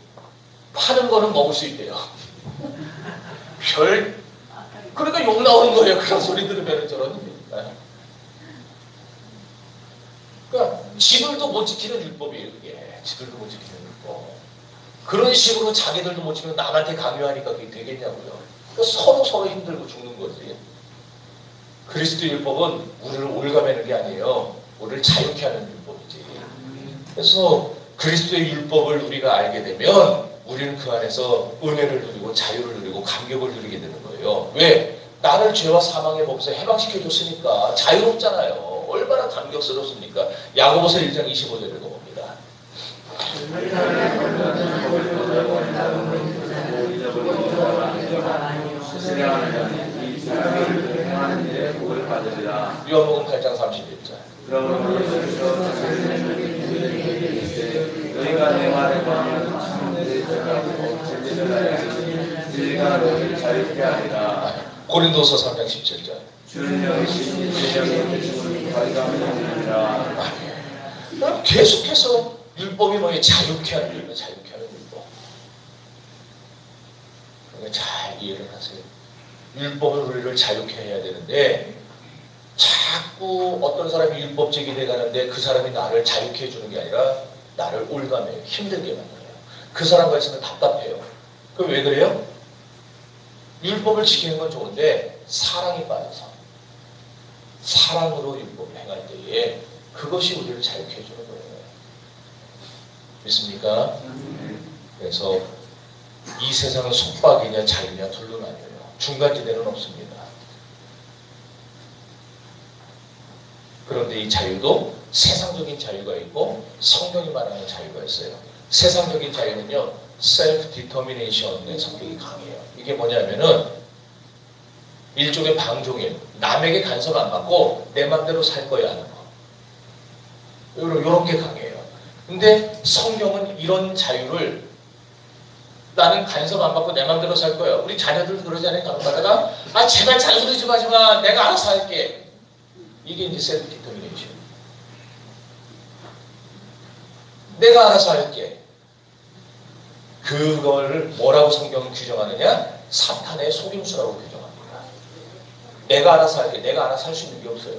파는 거는 먹을 수 있대요. 그러니까 욕 나오는 거예요. 그런 소리 들으면 저런. 그러니까 지들도 못 지키는 율법이에요. 그게 지들도 못 지키는 율법. 그런 식으로 자기들도 못 지키면 남한테 강요하니까 그게 되겠냐고요. 그러니까 서로 힘들고 죽는 거지. 그리스도 율법은 우리를 올가매는 게 아니에요. 우리를 자유케 하는 율법이지. 그래서 그리스도의 율법을 우리가 알게 되면 우리는 그 안에서 은혜를 누리고 자유를 누리고 감격을 누리게 되는 거예요. 왜? 나를 죄와 사망의 법에서 해방시켜줬으니까 자유롭잖아요. 얼마나 감격스럽습니까? 야고보서 1장 25절을 읽어봅니다. 요한복음 8장 31절. 너희가 내 말을 받으면 내 죄가 진리를 알지 진리가 너희를 자유케 하리라. 고린도서 3장 17절. 주는 영이시니 내 영이 주는 발감이니라. 계속해서 율법이 뭐예요? 자유케 하는 율법, 자유케 하는 율법. 그러니까 잘 이해를 하세요. 율법은 우리를 자유케 해야 되는데 자꾸 어떤 사람이 율법적이 돼가는데 그 사람이 나를 자유케 해주는 게 아니라 나를 올가매요. 힘들게 만들어요. 그 사람과 있으면 답답해요. 그럼 왜 그래요? 율법을 지키는 건 좋은데 사랑이 빠져서 사랑으로 율법을 행할 때에 그것이 우리를 자유케 해주는 거예요. 믿습니까? 그래서 이 세상은 속박이냐 자유냐 둘로 나뉘어요. 중간지대는 없습니다. 그런데 이 자유도 세상적인 자유가 있고 성경이 말하는 자유가 있어요. 세상적인 자유는요, self-determination의 성격이 강해요. 이게 뭐냐면은 일종의 방종이에요. 남에게 간섭 안 받고 내 맘대로 살 거야 하는 거. 요렇게 강해요. 근데 성경은 이런 자유를 나는 간섭 안 받고 내 맘대로 살 거야. 우리 자녀들도 그러지 않아요? 가끔가다가 아 제발 잔소리 좀 하지 마. 내가 알아서 할게. 이게 이제 self-determination. 내가 알아서 할게. 그걸 뭐라고 성경은 규정하느냐? 사탄의 속임수라고 규정합니다. 내가 알아서 할게. 내가 알아서 할 수 있는 게 없어요.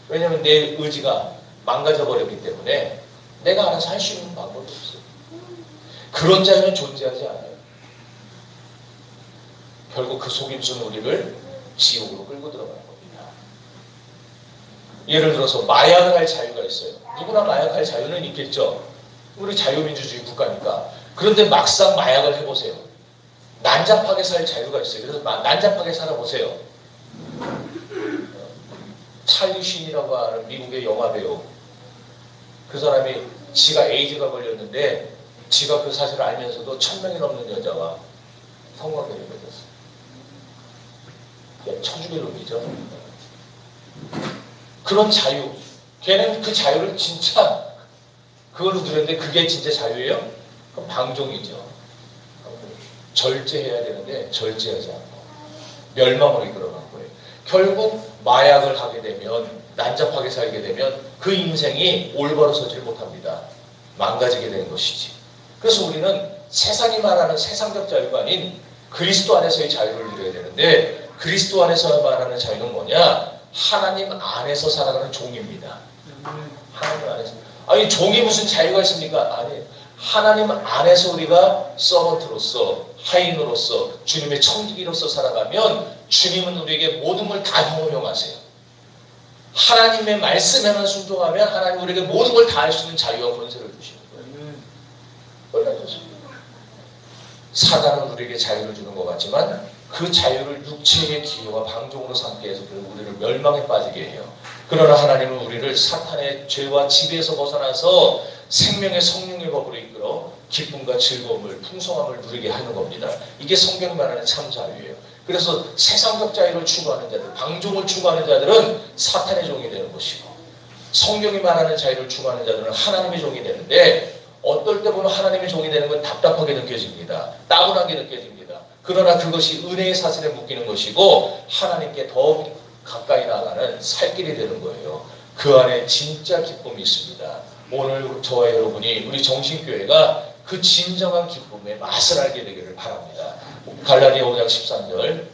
왜냐하면 내 의지가 망가져 버렸기 때문에 내가 알아서 할 수 있는 방법이 없어요. 그런 자유는 존재하지 않아요. 결국 그 속임수는 우리를 지옥으로 끌고 들어가는 겁니다. 예를 들어서 마약을 할 자유가 있어요. 누구나 마약할 자유는 있겠죠. 우리 자유민주주의 국가니까. 그런데 막상 마약을 해보세요. 난잡하게 살 자유가 있어요. 그래서 난잡하게 살아보세요. 찰리 쉰이라고 하는 미국의 영화배우. 그 사람이 지가 에이즈가 걸렸는데 지가 그 사실을 알면서도 1000명이 넘는 여자와 성관계를 맺었어요. 천주교 놈이죠. 그런 자유. 걔는 그 자유를 진짜 그걸로 누렸는데 그게 진짜 자유예요? 그럼 방종이죠. 절제해야 되는데 절제하지 않고 멸망으로 이끌어간 거예요. 결국 마약을 하게 되면 난잡하게 살게 되면 그 인생이 올바로 서질 못합니다. 망가지게 되는 것이지. 그래서 우리는 세상이 말하는 세상적 자유가 아닌 그리스도 안에서의 자유를 누려야 되는데 그리스도 안에서 말하는 자유는 뭐냐? 하나님 안에서 살아가는 종입니다. 하나님 안에서. 아니 종이 무슨 자유가 있습니까? 아니 하나님 안에서 우리가 서번트로서 하인으로서 주님의 청지기로서 살아가면 주님은 우리에게 모든 걸 다 허용하세요. 하나님의 말씀에만 순종하면 하나님 우리에게 모든 걸 다 할 수 있는 자유와 권세를 주시는 거예요. 얼마나 좋습니까? 사단은 우리에게 자유를 주는 것 같지만 그 자유를 육체의 기회와 방종으로 삼게 해서 우리를 멸망에 빠지게 해요. 그러나 하나님은 우리를 사탄의 죄와 지배에서 벗어나서 생명의 성령의 법으로 이끌어 기쁨과 즐거움을 풍성함을 누리게 하는 겁니다. 이게 성경이 말하는 참 자유예요. 그래서 세상적 자유를 추구하는 자들, 방종을 추구하는 자들은 사탄의 종이 되는 것이고 성경이 말하는 자유를 추구하는 자들은 하나님의 종이 되는데 어떨 때 보면 하나님의 종이 되는 건 답답하게 느껴집니다. 따분하게 느껴집니다. 그러나 그것이 은혜의 사슬에 묶이는 것이고 하나님께 더 가까이 나가는 살길이 되는 거예요. 그 안에 진짜 기쁨이 있습니다. 오늘 저와 여러분이 우리 정신교회가 그 진정한 기쁨의 맛을 알게 되기를 바랍니다. 갈라디아 5장 13절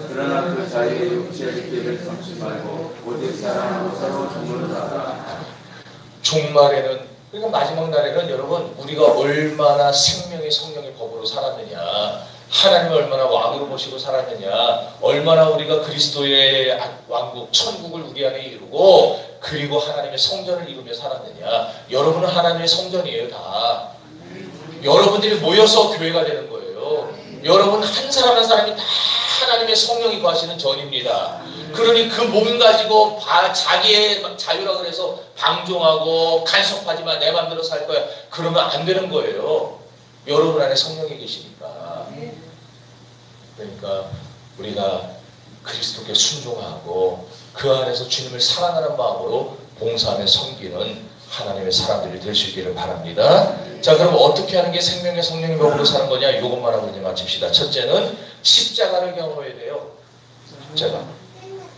그러나 그 자유의 육체의 길을 삼지 말고 오직 사랑으로 서로 종을 따라. 종말에는 그러니까 마지막 날에는 여러분 우리가 얼마나 생명의 성령의 법으로 살았느냐 하나님을 얼마나 왕으로 모시고 살았느냐 얼마나 우리가 그리스도의 왕국 천국을 우리 안에 이루고 그리고 하나님의 성전을 이루며 살았느냐 여러분은 하나님의 성전이에요. 다 여러분들이 모여서 교회가 되는 거예요. 여러분 한 사람 한 사람이 다 하나님의 성령이 거하시는 전입니다. 그러니 그 몸 가지고 자기의 자유라 그래서 방종하고 간섭하지 마 내 맘대로 살 거야 그러면 안 되는 거예요. 여러분 안에 성령이 계시니까. 그러니까 우리가 그리스도께 순종하고 그 안에서 주님을 사랑하는 마음으로 봉사하며 섬기는 하나님의 사람들이 될 수 있기를 바랍니다. 자, 그럼 어떻게 하는 게 생명의 성령의 법으로 사는 거냐? 이것만 하고 이제 마칩시다. 첫째는 십자가를 경험해야 돼요.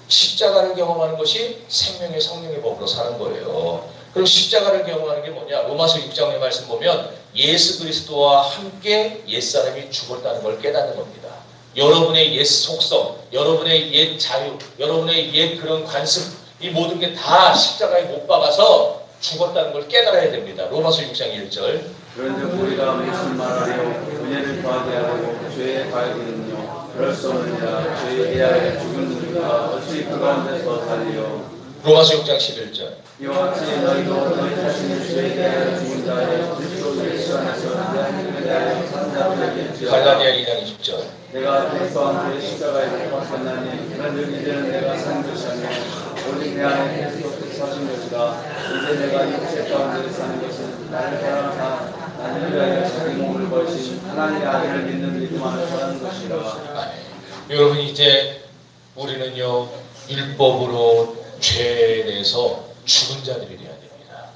십자가를 경험하는 것이 생명의 성령의 법으로 사는 거예요. 그리고 십자가를 경험하는 게 뭐냐? 로마서 6장의 말씀 보면 예수 그리스도와 함께 옛사람이 죽었다는 걸 깨닫는 겁니다. 여러분의 옛 속성, 여러분의 옛 자유, 여러분의 옛 그런 관습 이 모든 게 다 십자가에 못 박아서 죽었다는 걸 깨달아야 됩니다. 로마서 6장 1절 그런즉 우리가 무슨 말하려 은혜를 더하게 하려고 죄에 가야겠느냐 그럴 수 없느니라 죄에 대하여 죽은 우리가 어찌 그 가운데서 살리요. 로마서 6장 11절 이와 같이 너희도 너희 자신의 죄에 대하여 죽은 자의 그리스도 예수 안에서 하나님에 대하여 산 자로 되겠지요. 갈라디아 2장 20절 내가 그리스도 함께 십자가에 못 박혔나니 그런즉 이제는 내가 산 것이 아니라 오직 내 안에 그리스도께서 사신 것이다. 이제 내가 육체 가운데 사는 것은 나를 사랑하사 나를 위하여 자기 몸을 버리신 하나님의 아들을 믿는 믿음 안에 사는 것이라. 여러분 이제 우리는요 율법으로 죄에 대해서 죽은 자들이 되어야 됩니다.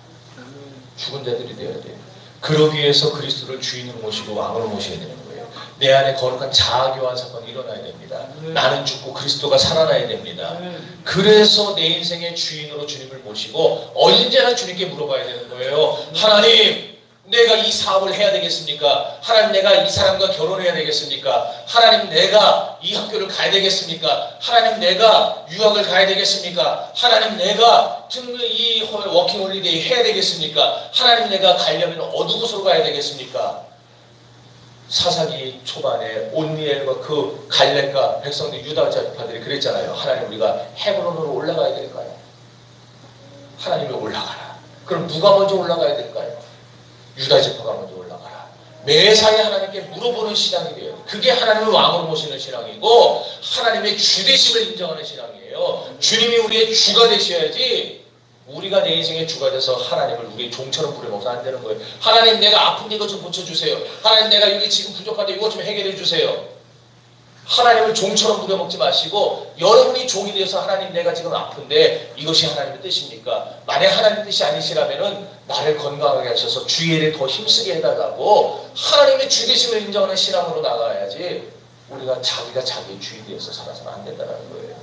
죽은 자들이 되어야 돼요. 그러기 위해서 그리스도를 주인으로 모시고 왕으로 모셔야 되는 거예요. 내 안에 거룩한 자아교환 사건이 일어나야 됩니다. 나는 죽고 그리스도가 살아나야 됩니다. 그래서 내 인생의 주인으로 주님을 모시고 언제나 주님께 물어봐야 되는 거예요. 하나님, 내가 이 사업을 해야 되겠습니까? 하나님, 내가 이 사람과 결혼해야 되겠습니까? 하나님, 내가 이 학교를 가야 되겠습니까? 하나님, 내가 유학을 가야 되겠습니까? 하나님, 내가 이 워킹 홀리데이 해야 되겠습니까? 하나님, 내가 가려면 어느 곳으로 가야 되겠습니까? 사사기 초반에 온니엘과 그 갈렙과 백성들 유다 지파들이 그랬잖아요. 하나님, 우리가 헤브론으로 올라가야 될까요? 하나님이 올라가라. 그럼 누가 먼저 올라가야 될까요? 유다 지파가 먼저 올라가라. 매사에 하나님께 물어보는 신앙이 돼요. 그게 하나님을 왕으로 모시는 신앙이고 하나님의 주되심을 인정하는 신앙이에요. 주님이 우리의 주가 되셔야지 우리가 내 인생의 주가 돼서 하나님을 우리의 종처럼 부려먹어서 안 되는 거예요. 하나님, 내가 아픈데 이것 좀 고쳐주세요. 하나님, 내가 여기 지금 부족한데 이것 좀 해결해 주세요. 하나님을 종처럼 부려먹지 마시고 여러분이 종이 되어서 하나님, 내가 지금 아픈데 이것이 하나님의 뜻입니까? 만약 하나님의 뜻이 아니시라면은 나를 건강하게 하셔서 주일에 더 힘쓰게 해달라고 하나님의 주되심을 인정하는 신앙으로 나가야지 우리가 자기가 자기의 주인 되어서 살아서는 안 된다는 거예요.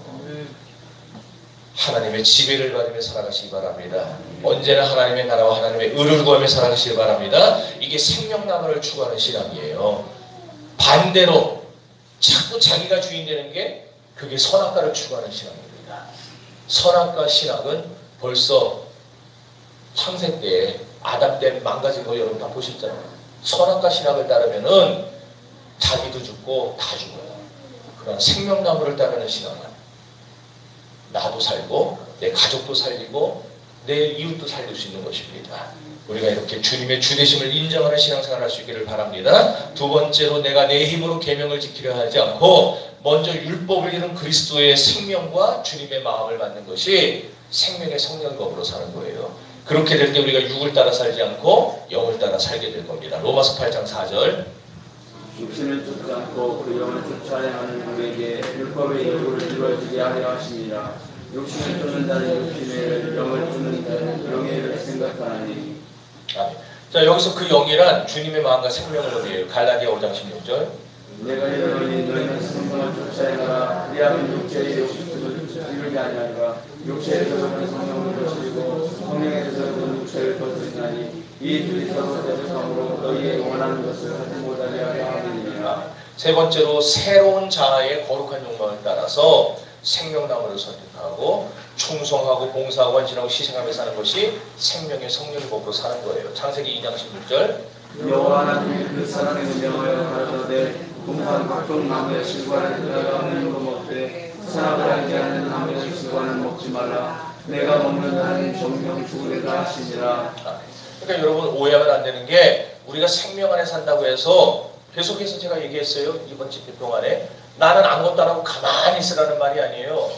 하나님의 지배를 받으며 살아가시기 바랍니다. 언제나 하나님의 나라와 하나님의 의를 구하며 살아가시기 바랍니다. 이게 생명나무를 추구하는 신앙이에요. 반대로 자꾸 자기가 주인 되는 게 그게 선악과를 추구하는 신앙입니다. 선악과 신앙은 벌써 창세 때 아담 때 망가진 거 여러분 다 보셨잖아요. 선악과 신앙을 따르면은 자기도 죽고 다 죽어요. 그러나 생명나무를 따르는 신앙은 나도 살고 내 가족도 살리고 내 이웃도 살릴 수 있는 것입니다. 우리가 이렇게 주님의 주되심을 인정하는 신앙생활을 할 수 있기를 바랍니다. 두 번째로, 내가 내 힘으로 계명을 지키려 하지 않고 먼저 율법을 이룬 그리스도의 생명과 주님의 마음을 받는 것이 생명의 성령법으로 사는 거예요. 그렇게 될 때 우리가 육을 따라 살지 않고 영을 따라 살게 될 겁니다. 로마서 8장 4절. 육신을 쫓지 않고 그 영을 쫓아야 하는 우리에게 율법의 요구를 이루어지게 하려 하십니다. 육신을 쫓는 자는 육신의 일을, 영을 쫓는 자는 영의 일을 생각하나니. 자, 여기서 그 영이란 주님의 마음과 생명을 의미해요. 갈라디아 5장 16절. 내가 이르노니 너희는 성령을 쫓아야 하라. 그리하면 육체의 욕심을 이루지 아니하리라. 육체에서는 성령을 거스리고 성령에서는 육체를 거스리나니 이 둘이 서로 대적함으로 너희의 원하는 것을 하지 못하게 하려 함이니라. 세 번째로, 새로운 자아의 거룩한 욕망을 따라서 생명나무를 선택하고 충성하고 봉사하고 헌신하고 희생하며 사는 것이 생명의 성령법으로 사는 거예요. 창세기 2장 16절. 여호와 하나님이 그 사람에게 명하여 가라사대 공산 각종 나무의 실과를 내가 먹는 거 먹되 선악을 알게 하는 나무의 실과는 먹지 말라. 내가 먹는 자는 정령 죽으리라 하시니라. 그러니까 여러분, 오해하면 안 되는 게 우리가 생명 안에 산다고 해서 계속해서 제가 얘기했어요. 이번 집회 동안에 나는 아무것도 안 하고 가만히 있으라는 말이 아니에요.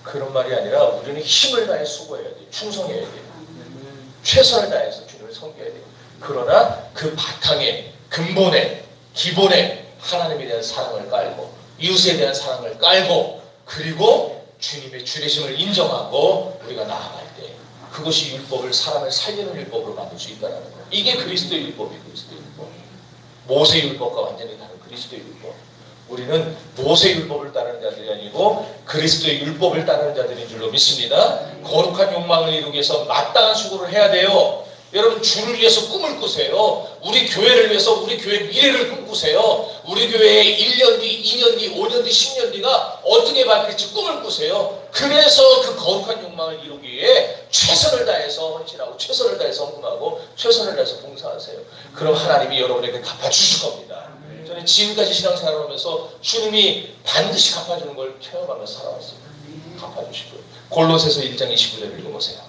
그런 말이 아니라 우리는 힘을 다해 수고해야 돼요. 충성해야 돼요. 최선을 다해서 주님을 섬겨야 돼요. 그러나 그 바탕에, 근본에, 기본에 하나님에 대한 사랑을 깔고 이웃에 대한 사랑을 깔고 그리고 주님의 주되심을 인정하고 우리가 나아갈 때 그것이 율법을, 사람을 살리는 율법으로 만들 수 있다는 거예요. 이게 그리스도의 율법이에요. 그리스도의 율법. 모세의 율법과 완전히 다른 그리스도의 율법. 우리는 모세의 율법을 따르는 자들이 아니고 그리스도의 율법을 따르는 자들인 줄로 믿습니다. 거룩한 욕망을 이루기 위해서 마땅한 수고를 해야 돼요. 여러분, 주를 위해서 꿈을 꾸세요. 우리 교회를 위해서 우리 교회 미래를 꿈꾸세요. 우리 교회의 1년 뒤, 2년 뒤, 5년 뒤, 10년 뒤가 어떻게 바뀔지 꿈을 꾸세요. 그래서 그 거룩한 욕망을 이루기 위해 최선을 다해서 헌신하고 최선을 다해서 헌금하고 최선을 다해서 봉사하세요. 그럼 하나님이 여러분에게 갚아주실 겁니다. 저는 지금까지 신앙생활을 하면서 주님이 반드시 갚아주는 걸 체험하면서 살아왔어요. 갚아주실 거예요. 골로새서 1장 29절 읽어보세요.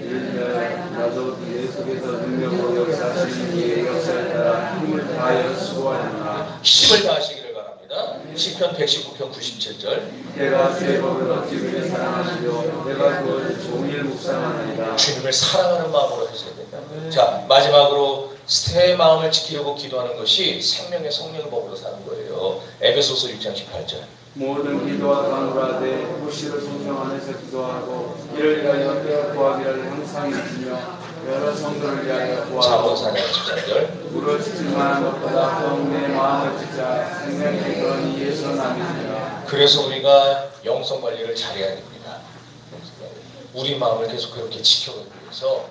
나도 내 속에서 능력으로 역사하시는 이의 역사에 따라 힘을 다하여 수고하노라. 힘을 다하시기를 바랍니다. 시편 119편 97절. 내가 주의 법을 얻기 위해 사랑하시려 내가 그것을 종일 묵상하나이다. 주님을 사랑하는 마음으로 하셔야 된다. 자, 마지막으로 새 마음을 지키려고 기도하는 것이 생명의 성령법으로 사는 거예요. 에베소서 6장 18절. 모든 기도와 간구하되 무시를 성령 안에서 기도하고 이를 위하여 구하기를 항상 잊으며 여러 성도를 위하여 구하고 자본사냥 14절 부르짖을 만한 것보다 더욱 내 마음을 찢자 생명이 그러니 예수는 아멘이라. 그래서 우리가 영성관리를 잘해야 됩니다. 우리 마음을 계속 그렇게 지켜가기 위해서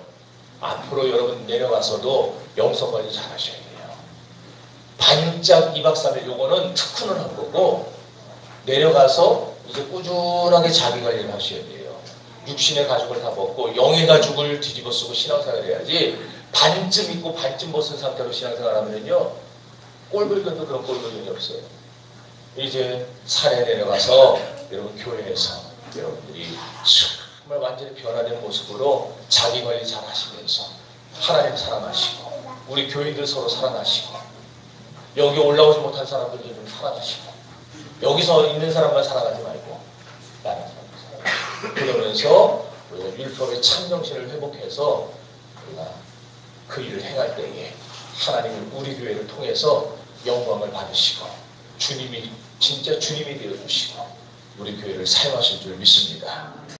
앞으로 여러분 내려가서도 영성관리 잘 하셔야 돼요. 반짝 2박 3일 요거는 특훈을 한 거고 내려가서 이제 꾸준하게 자기관리를 하셔야 돼요. 육신의 가죽을 다 벗고 영의 가죽을 뒤집어 쓰고 신앙생활을 해야지 반쯤 입고 반쯤 벗은 상태로 신앙생활 하면요 꼴불견도 그런 꼴불견이 없어요. 이제 산에 내려가서 여러분 교회에서 여러분들이 정말 완전히 변화된 모습으로 자기관리 잘 하시면서 하나님 사랑하시고 우리 교인들 서로 사랑하시고 여기 올라오지 못한 사람들도 좀 사랑하시고 여기서 있는 사람만 사랑하지 말고 다른 사람들 사랑하시고 그러면서 율법의 참정신을 회복해서 우리가 그 일을 행할 때에 하나님은 우리 교회를 통해서 영광을 받으시고 주님이 진짜 주님이 되어주시고 우리 교회를 사용하실 줄 믿습니다.